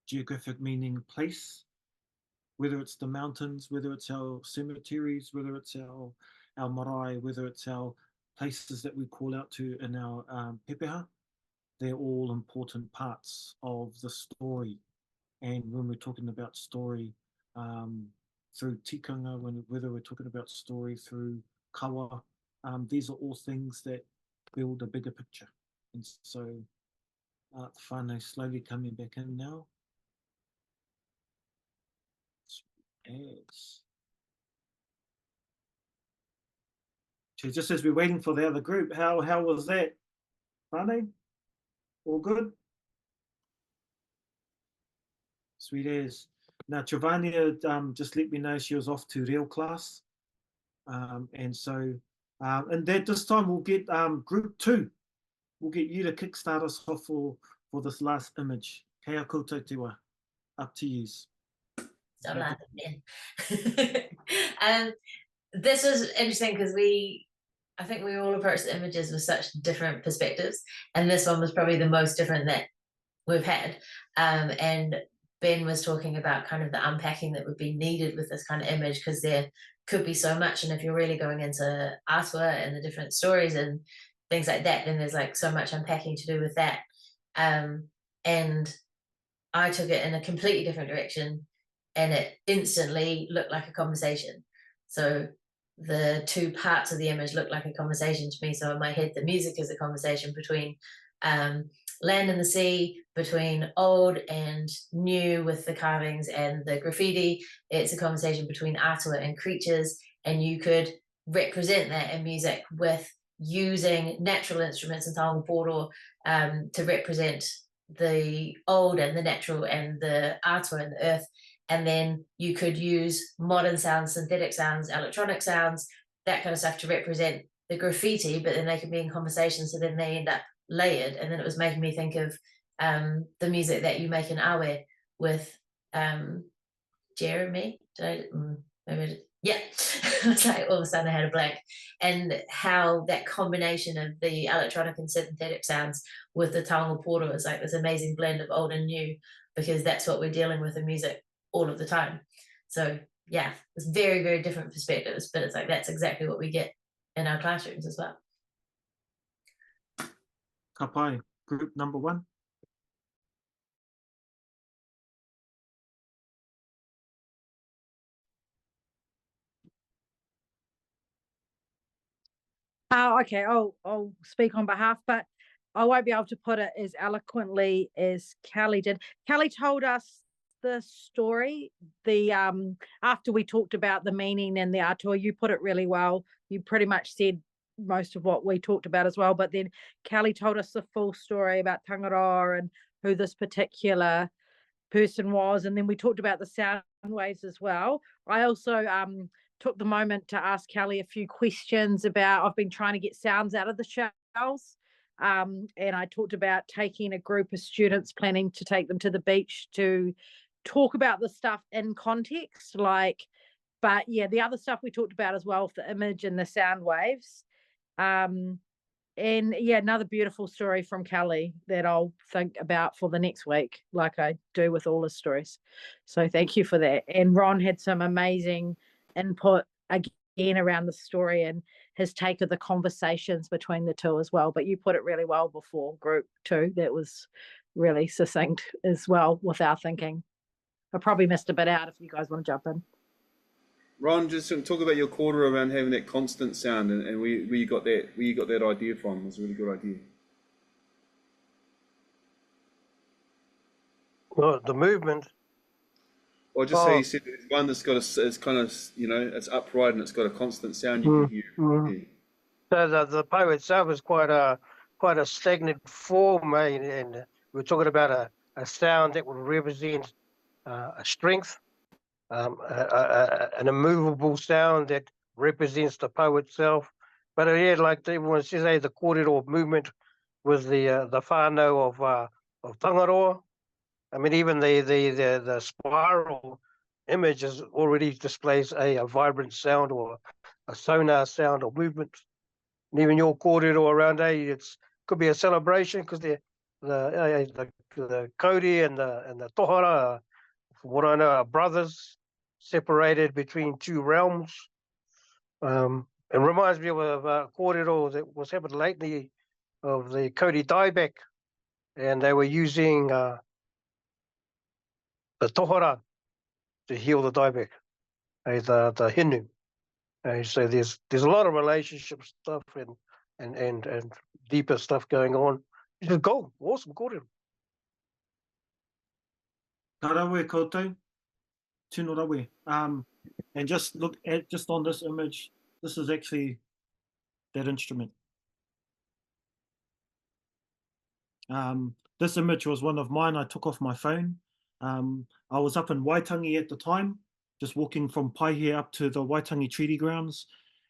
geographic meaning place, whether it's the mountains, whether it's our cemeteries, whether it's our marae, whether it's our places that we call out to in our pepeha. They're all important parts of the story. And when we're talking about story through tikanga, whether we're talking about story through kawa, these are all things that build a bigger picture. And so the whānau slowly coming back in now. Yes. So just as we're waiting for the other group, how was that, whānau? All good? Sweet as. Now, Giovanni just let me know she was off to real class. And so, and that this time we'll get group 2. We'll get you to kickstart us off for this last image. Kei a koutou te wā. Up to you. Stop laughing, man. This is interesting because I think we all approach the images with such different perspectives, and this one was probably the most different that we've had. And Ben was talking about kind of the unpacking that would be needed with this kind of image, because there could be so much, and if you're really going into atua and the different stories and things like that, then there's like so much unpacking to do with that. And I took it in a completely different direction, and it instantly looked like a conversation. So the two parts of the image look like a conversation to me. So in my head, the music is a conversation between land and the sea, between old and new with the carvings and the graffiti. It's a conversation between atua and creatures, and you could represent that in music with using natural instruments and taonga poro to represent the old and the natural and the atua and the earth. And then you could use modern sounds, synthetic sounds, electronic sounds, that kind of stuff to represent the graffiti, but then they can be in conversation, so then they end up layered. And then it was making me think of the music that you make in Awe with Jeremy. Yeah, it's like all of a sudden I had a blank. And how that combination of the electronic and synthetic sounds with the taonga poro is like this amazing blend of old and new, because that's what we're dealing with in music all of the time. So yeah, it's very, very different perspectives, but it's like that's exactly what we get in our classrooms as well. Ka pai, group number 1. Okay, I'll speak on behalf, but I won't be able to put it as eloquently as Kelly did. Kelly told us the story, after we talked about the meaning and the atua. You put it really well. You pretty much said most of what we talked about as well, but then Kelly told us the full story about Tangaroa and who this particular person was, and then we talked about the sound waves as well. I also took the moment to ask Kelly a few questions about, I've been trying to get sounds out of the shells, and I talked about taking a group of students, planning to take them to the beach to talk about the stuff in context, but yeah, the other stuff we talked about as well, the image and the sound waves. And yeah, another beautiful story from Kelly that I'll think about for the next week, like I do with all his stories. So thank you for that. And Ron had some amazing input again around the story and his take of the conversations between the two as well. But you put it really well before group 2. That was really succinct as well with our thinking. I probably missed a bit out if you guys want to jump in. Ron, just talk about your quarter around having that constant sound and where you got that idea from. It was a really good idea. Well, the movement. Or just say you said it's one that's got it's kind of, it's upright and it's got a constant sound you can hear. So the poem itself is quite a stagnant form, and we're talking about a sound that would represent a strength, an immovable sound that represents the po itself. But yeah, like everyone says, the kōrero movement with the whānau of Tangaroa. I mean, even the spiral image is already displays a vibrant sound or a sonar sound or movement. And even your kōrero around, it's could be a celebration because the kauri and the tohara, from what I know, are brothers separated between two realms. It reminds me of a kōrero that was happened lately of the kauri dieback, and they were using the tohara to heal the dieback, the hinu. So there's a lot of relationship stuff and deeper stuff going on. It's gold, awesome kōrero. Ka rawe koutou, tino rawe. And just look at just on this image, this is actually that instrument. This image was one of mine I took off my phone. I was up in Waitangi at the time, just walking from Paihia up to the Waitangi Treaty Grounds.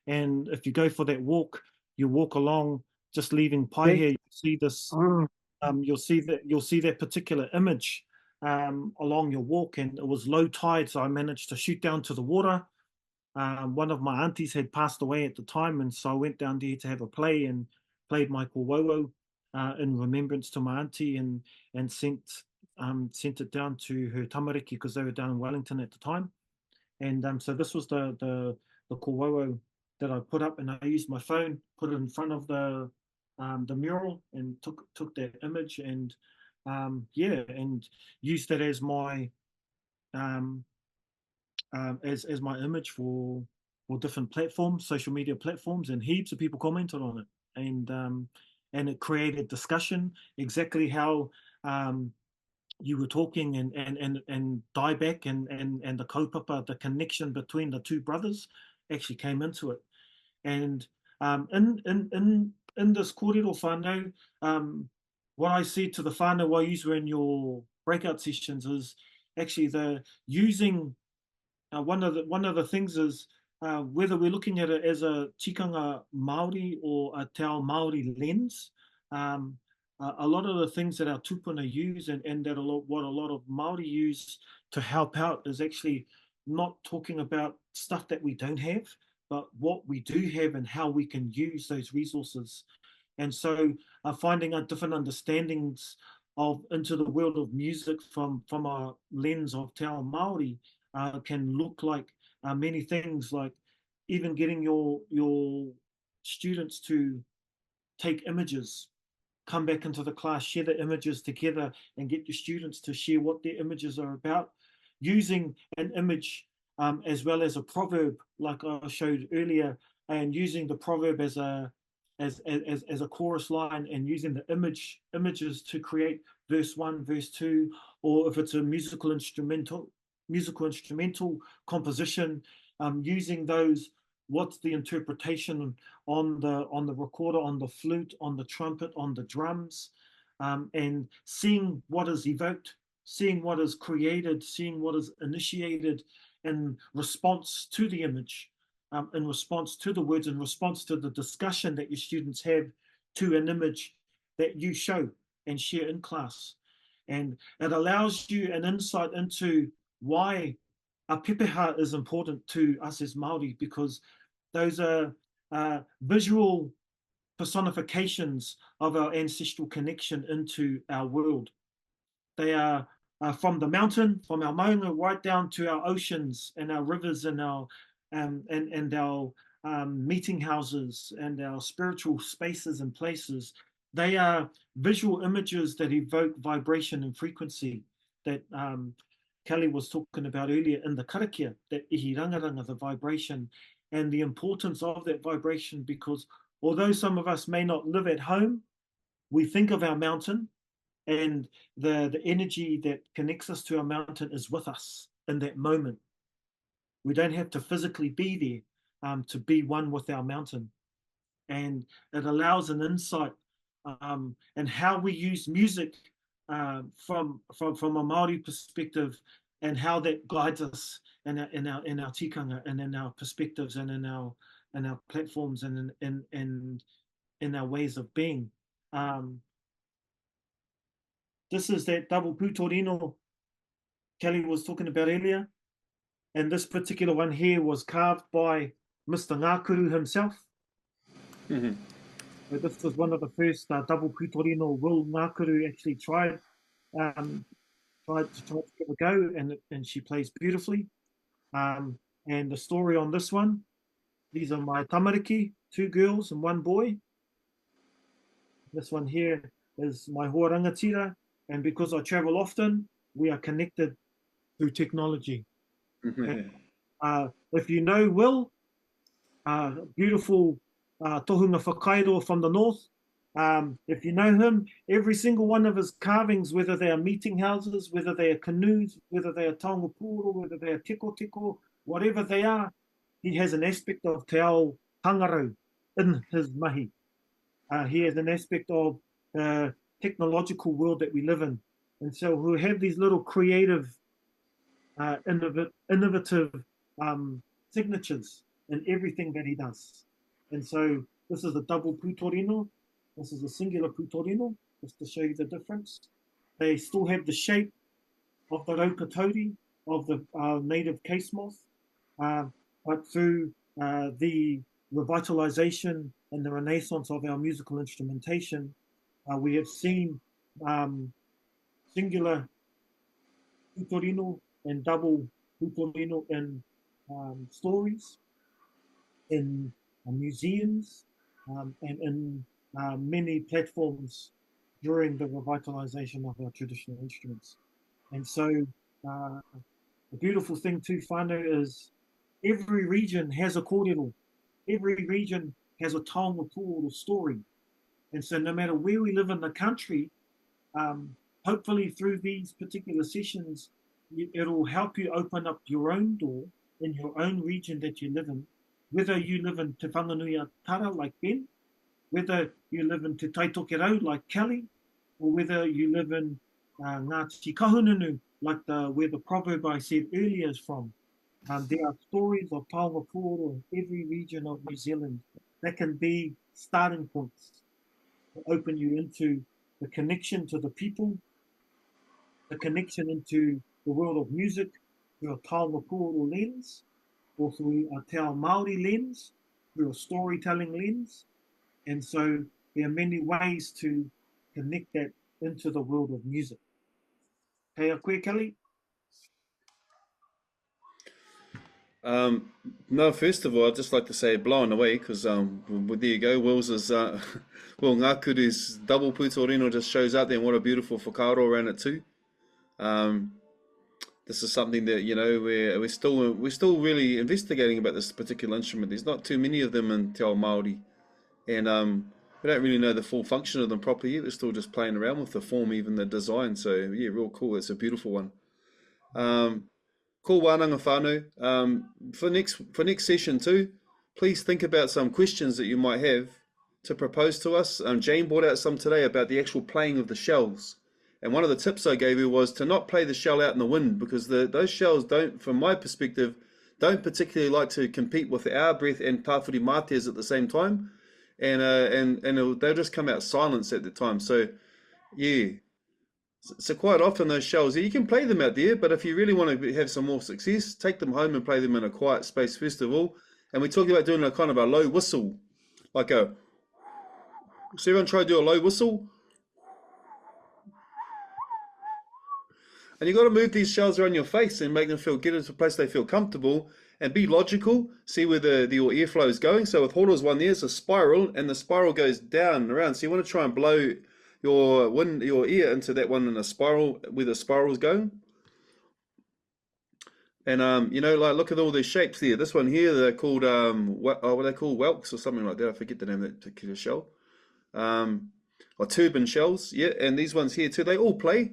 And if you go for that walk, you walk along, just leaving Paihia, you see this, you'll see that particular image along your walk, and it was low tide, so I managed to shoot down to the water. One of my aunties had passed away at the time, and so I went down there to have a play and played my kōwauau in remembrance to my auntie, and sent it down to her tamariki because they were down in Wellington at the time. And so this was the kōwauau that I put up, and I used my phone, put it in front of the mural, and took that image, and and used that as my as my image for different platforms, social media platforms, and heaps of people commented on it, and it created discussion, exactly how you were talking, and dieback and the kaupapa, the connection between the two brothers actually came into it. And in this kōrero whānau, what I said to the whānau while you were in your breakout sessions is actually the using one of the things is whether we're looking at it as a tikanga Māori or a te ao Māori lens. A lot of the things that our tupuna use and that what a lot of Māori use to help out is actually not talking about stuff that we don't have, but what we do have and how we can use those resources. And so finding out different understandings into the world of music from a lens of te ao Māori can look like many things, like even getting your students to take images, come back into the class, share the images together, and get your students to share what their images are about, using an image as well as a proverb, like I showed earlier, and using the proverb as a chorus line, and using the images to create verse 1, verse 2, or if it's a musical instrumental composition, using those, what's the interpretation on the recorder, on the flute, on the trumpet, on the drums, and seeing what is evoked, seeing what is created, seeing what is initiated in response to the image, in response to the words, in response to the discussion that your students have to an image that you show and share in class. And it allows you an insight into why a pepeha is important to us as Māori, because those are visual personifications of our ancestral connection into our world. They are from the mountain, from our maunga, right down to our oceans and our rivers and our meeting houses and our spiritual spaces and places. They are visual images that evoke vibration and frequency that Kelly was talking about earlier in the karakia, that ihi rangaranga, the vibration, and the importance of that vibration, because although some of us may not live at home, we think of our mountain, and the energy that connects us to our mountain is with us in that moment. We don't have to physically be there to be one with our mountain. And it allows an insight and how we use music from a Māori perspective, and how that guides us in our tikanga and in our perspectives and in our platforms and in our ways of being. This is that double putorino Kelly was talking about earlier, and this particular one here was carved by Mr. Ngākuru himself. Mm-hmm. So this was one of the first double putorino Will Ngākuru actually tried to give a go, and she plays beautifully. And the story on this one, these are my tamariki, 2 girls and 1 boy. This one here is my hoa rangatira, and because I travel often, we are connected through technology. Mm-hmm. If you know Will, beautiful tohunga whakairoa from the north, if you know him, every single one of his carvings, whether they are meeting houses, whether they are canoes, whether they are taonga pūoro, whether they are tiko tiko, whatever they are, he has an aspect of te ao hangarau in his mahi. He has an aspect of the technological world that we live in. And so we'll have these little creative, innovative signatures in everything that he does. And so this is a double putorino. This is a singular putorino, just to show you the difference. They still have the shape of the raukatori, of the native case moth, but through the revitalization and the renaissance of our musical instrumentation, we have seen singular putorino and double putorino in stories, in museums, and in many platforms during the revitalization of our traditional instruments. And so the beautiful thing too, whānau, is every region has a kōrero. Every region has a taonga pūoro story. And so no matter where we live in the country, hopefully through these particular sessions, it'll help you open up your own door in your own region that you live in, whether you live in Te Whanganui Tara like Ben, whether you live in Te Taitokerau like Kelly, or whether you live in Ngāti Kahununu like where the proverb I said earlier is from. There are stories of taonga pūoro in every region of New Zealand that can be starting points to open you into the connection to the people, the connection into the world of music through a taonga pūoro lens, or through a te ao Māori lens, through a storytelling lens. And so there are many ways to connect that into the world of music. Kei a koe, Kelly? No, first of all, I'd just like to say blown away, because well, there you go, Will's is Will Ngākuru's double putorino just shows out there, and what a beautiful whakaaro around it too. This is something that, you know, we're still really investigating about this particular instrument. There's not too many of them in te ao Māori, and we don't really know the full function of them properly yet. We're still just playing around with the form, even the design. So yeah, real cool. It's a beautiful one. Ko Wānanga whānau. For next session too, please think about some questions that you might have to propose to us. Jane brought out some today about the actual playing of the shells. And one of the tips I gave her was to not play the shell out in the wind, because those shells don't, from my perspective, don't particularly like to compete with our breath and tāwhiri māteas at the same time. And they'll just come out silence at the time. So yeah. So quite often those shells, you can play them out there, but if you really want to have some more success, take them home and play them in a quiet space first of all. And we talk about doing a kind of a low whistle, like a, so everyone try to do a low whistle. And you've got to move these shells around your face and make them get into a place they feel comfortable, and be logical, see where your airflow is going. So with Horo's one, there's a spiral, and the spiral goes down and around. So you want to try and blow your ear into that one in a spiral, where the spiral's going. And you know, like, look at all these shapes there. This one here, they're called what are they called? Whelks or something like that. I forget the name of that particular shell. Or turban shells, yeah. And these ones here too, they all play.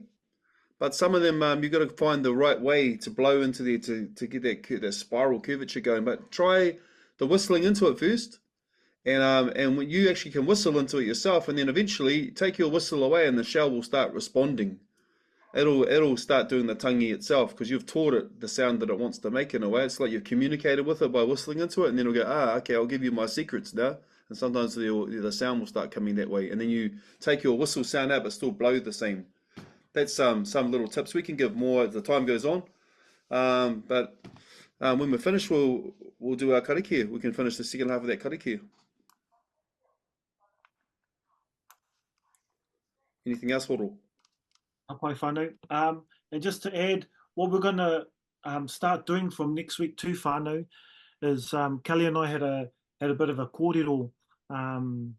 But some of them, you've got to find the right way to blow into there to get that spiral curvature going. But try the whistling into it first, And when you actually can whistle into it yourself, and then eventually take your whistle away and the shell will start responding. It'll start doing the tangi itself because you've taught it the sound that it wants to make in a way. It's like you've communicated with it by whistling into it, and then it'll go, okay, I'll give you my secrets now. And sometimes the sound will start coming that way. And then you take your whistle sound out but still blow the same. That's some little tips. We can give more as the time goes on. But when we're finished, we'll do our karakia. We can finish the second half of that karakia. Anything else, Horo? Apai whānau. And just to add, what we're going to start doing from next week to whānau is Kelly and I had a bit of a kōrero, and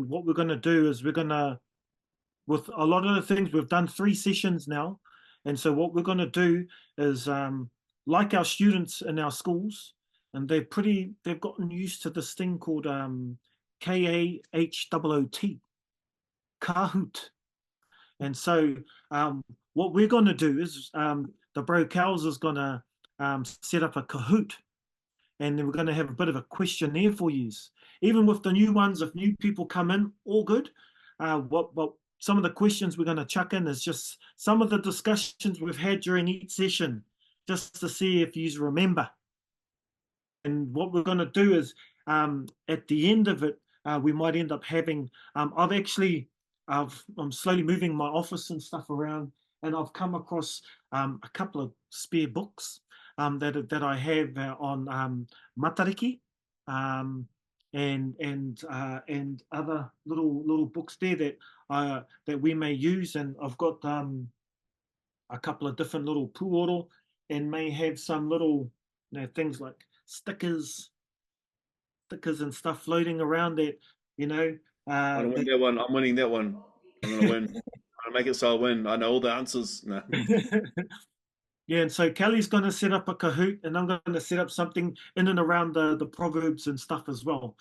what we're going to do is we're going to, with a lot of the things, we've done 3 sessions now, and so what we're going to do is like our students in our schools, and they've gotten used to this thing called KAHOOT, Kahoot. And so what we're going to do is the Bro Cows is going to set up a Kahoot, and then we're going to have a bit of a questionnaire for you. Even with the new ones, if new people come in, all good. What some of the questions we're going to chuck in is just some of the discussions we've had during each session, just to see if you remember. And what we're going to do is at the end of it, we might end up having, I'm slowly moving my office and stuff around, and I've come across a couple of spare books that I have on matariki, and other little books there that we may use, and I've got a couple of different little puoro, and may have some little things like stickers and stuff floating around that, I don't win that one. I'm winning that one. I'm going to win. I'm going to make it so I win. I know all the answers. No. Yeah, and so Kelly's going to set up a Kahoot, and I'm going to set up something in and around the proverbs and stuff as well.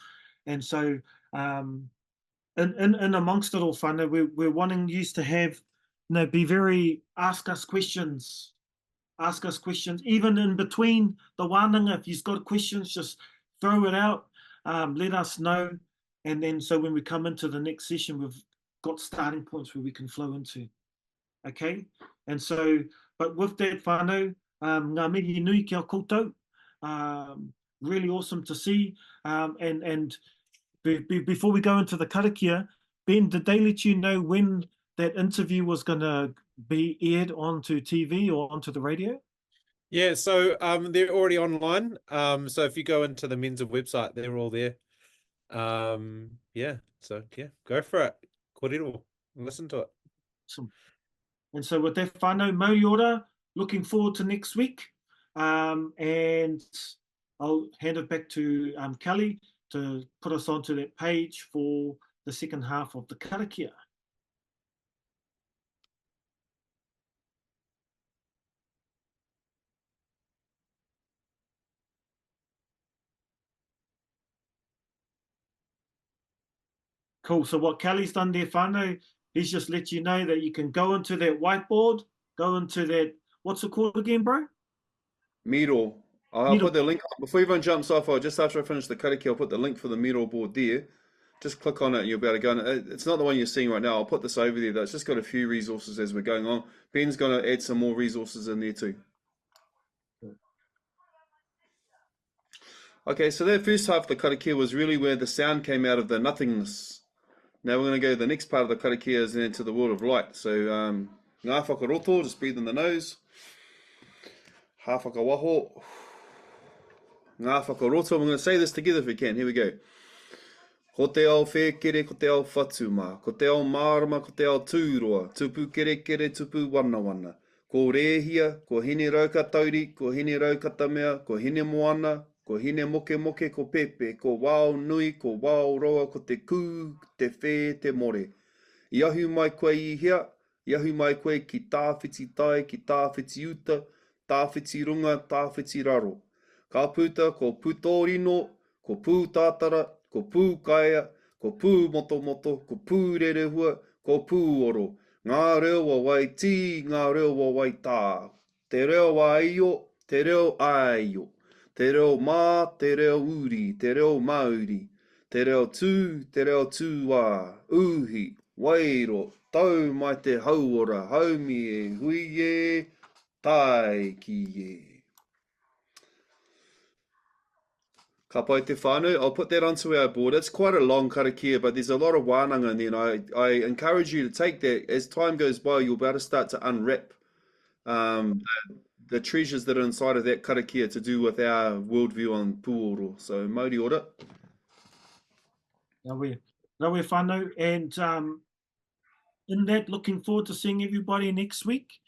And so in amongst it all, whānau, we're wanting you to have, be very, ask us questions, even in between the Wānanga. If you've got questions, just throw it out, let us know. And then so when we come into the next session, we've got starting points where we can flow into. Okay? And so, but with that, whānau, ngā mihi nui kia koutou. Really awesome to see. And before we go into the karakia, Ben, did they let you know when that interview was going to be aired onto TV or onto the radio? Yeah, so they're already online. So if you go into the Mensa website, they're all there. So go for it. Kōrero, listen to it. Awesome. And so with that, whānau, Mauri ora, looking forward to next week. And I'll hand it back to Kelly to put us onto that page for the second half of the karakia. Cool. So what Kelly's done there, whānau, he's just let you know that you can go into that whiteboard, go into that, what's it called again, bro? Miro. I'll put the link, before everyone jumps off, just after I finish the karakia, I'll put the link for the Miro board there. Just click on it and you'll be able to go on. It's not the one you're seeing right now. I'll put this over there though. It's just got a few resources as we're going on. Ben's going to add some more resources in there too. Okay, so that first half of the karakia was really where the sound came out of the nothingness. Now we're going to go to the next part of the karakia is into the world of light. So, ngā whakaroto, just breathe in the nose. Ha whakawaho. Ngā whakaroto, we're going to say this together if we can. Here we go. Ko te ao whekere, ko te ao whatuma, ko te ao mārama, ko te ao tūroa, tupu kere kere, tupu wana wana. Ko rēhia, ko hine raukatauri, ko hine raukatamea, ko hine moana, ko hine moke moke, ko pepe, ko wao nui, ko wao roa, ko te kū, te whē, te more. I ahu mai koe I hea, I ahu mai koe ki tāwhiti tai, ki tāwhiti uta, tāwhiti runga, tāwhiti raro. Ka puta, ko putorino, ko pūtātara, ko pūkaia, ko pū moto moto, ko pū rerehua, ko pū oro. Ngā reo wa wai tī, ngā reo wa wai tā. Te reo wa io, te reo aio. Te reo mā, te reo uri, te reo mauri. Te te reo tū wā, uhi, wairo, tau mai te hauora, haumi e, hui e, tai ki e. Ka pai te whānau. I'll put that onto our board. It's quite a long karakia, but there's a lot of wānanga in there. And I encourage you to take that. As time goes by, you'll be able to start to unwrap the treasures that are inside of that karakia to do with our worldview on puoro. So, Māori ora. Rawe whānau. And in that, looking forward to seeing everybody next week.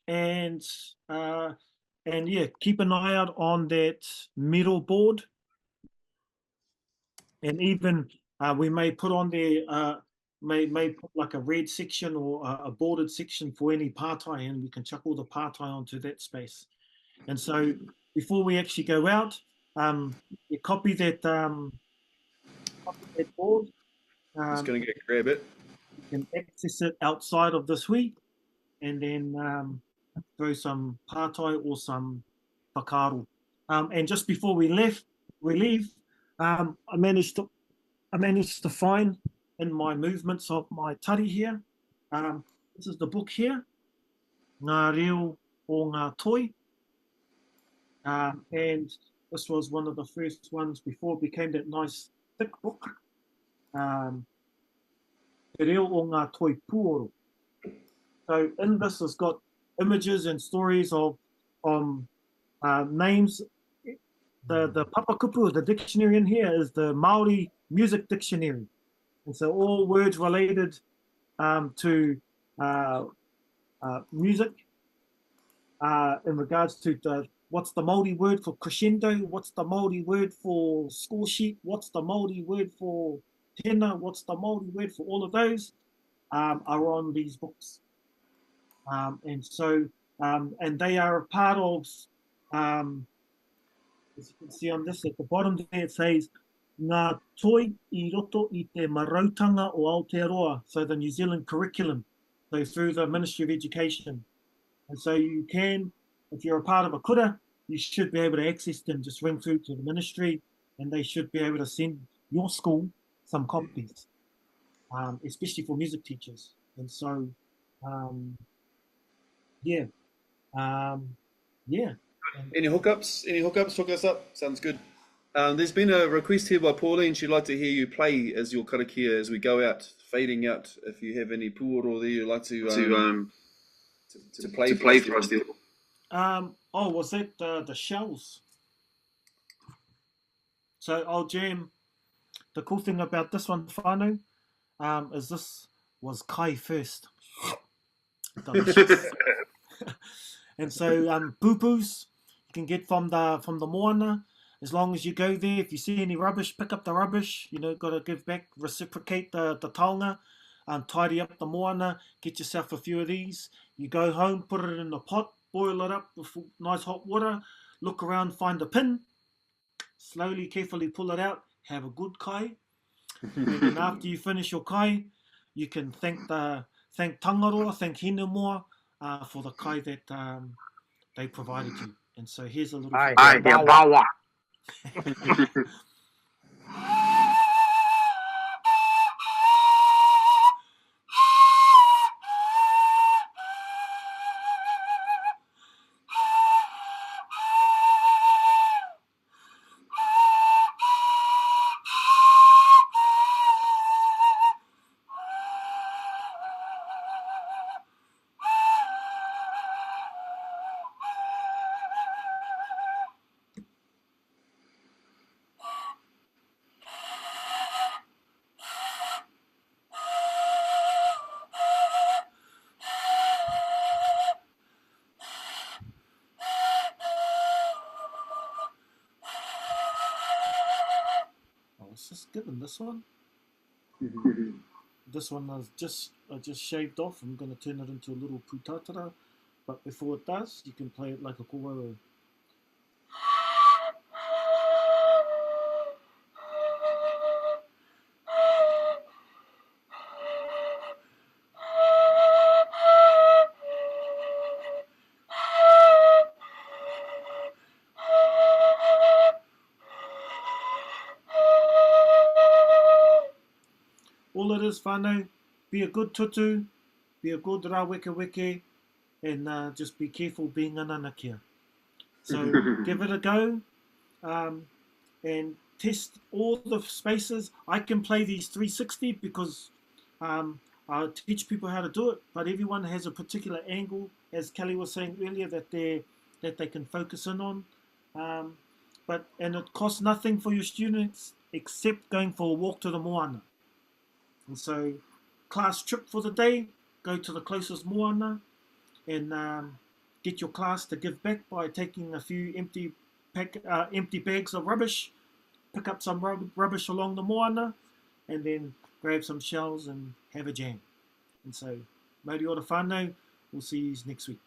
And yeah, keep an eye out on that medal board. And even we may put on there, may put like a red section or a bordered section for any pātai, and we can chuck all the pātai onto that space. And so before we actually go out, you copy that board. Just going to go grab it. You can access it outside of this week, and then throw some pātai or some whakaaro. And just before we leave, I managed to find in my movements of my tari here. This is the book here, Ngā Reo o Ngā Toi. And this was one of the first ones before it became that nice thick book. Te Reo o Ngā Toi Puoro. So in this has got images and stories of names. The papakupu, the dictionary in here is the Māori music dictionary. And so all words related to music in regards to what's the Māori word for crescendo, what's the Māori word for score sheet, what's the Māori word for tena, what's the Māori word for all of those are on these books. And so, and they are a part of, as you can see on this at the bottom there, it says, Ngā toi I roto I te marautanga o Aotearoa, so the New Zealand curriculum, so through the Ministry of Education. And so you can, if you're a part of a kura, you should be able to access them, just ring through to the ministry, and they should be able to send your school some copies, especially for music teachers. And so, yeah. Any hookups? Hook us up. Sounds good. There's been a request here by Pauline. She'd like to hear you play as your karakia as we go out, fading out. If you have any puoro there you'd like to play for us there. Oh, was that the shells? So I'll jam. The cool thing about this one, whānau, is this was kai first. And so poo-poos you can get from the moana. As long as you go there, if you see any rubbish, pick up the rubbish. You know, got to give back, reciprocate the taonga, tidy up the moana, get yourself a few of these. You go home, put it in a pot, boil it up with nice hot water, look around, find a pin, slowly, carefully pull it out, have a good kai. And then after you finish your kai, you can thank Tangaroa, thank Hinemoa for the kai that they provided you. And so here's a little... Just given this one. This one I just shaved off. I'm going to turn it into a little putatara, but before it does, you can play it like a kōwaro. all it is, whānau, be a good tutu, be a good rā weke weke, and just be careful being ananakia. So give it a go, and test all the spaces. I can play these 360 because I teach people how to do it, but everyone has a particular angle, as Kelly was saying earlier, that they can focus in on. And it costs nothing for your students except going for a walk to the moana. And so, class trip for the day, go to the closest moana and get your class to give back by taking a few empty bags of rubbish, pick up some rubbish along the moana, and then grab some shells and have a jam. And so, Mauri ora whānau, we'll see you next week.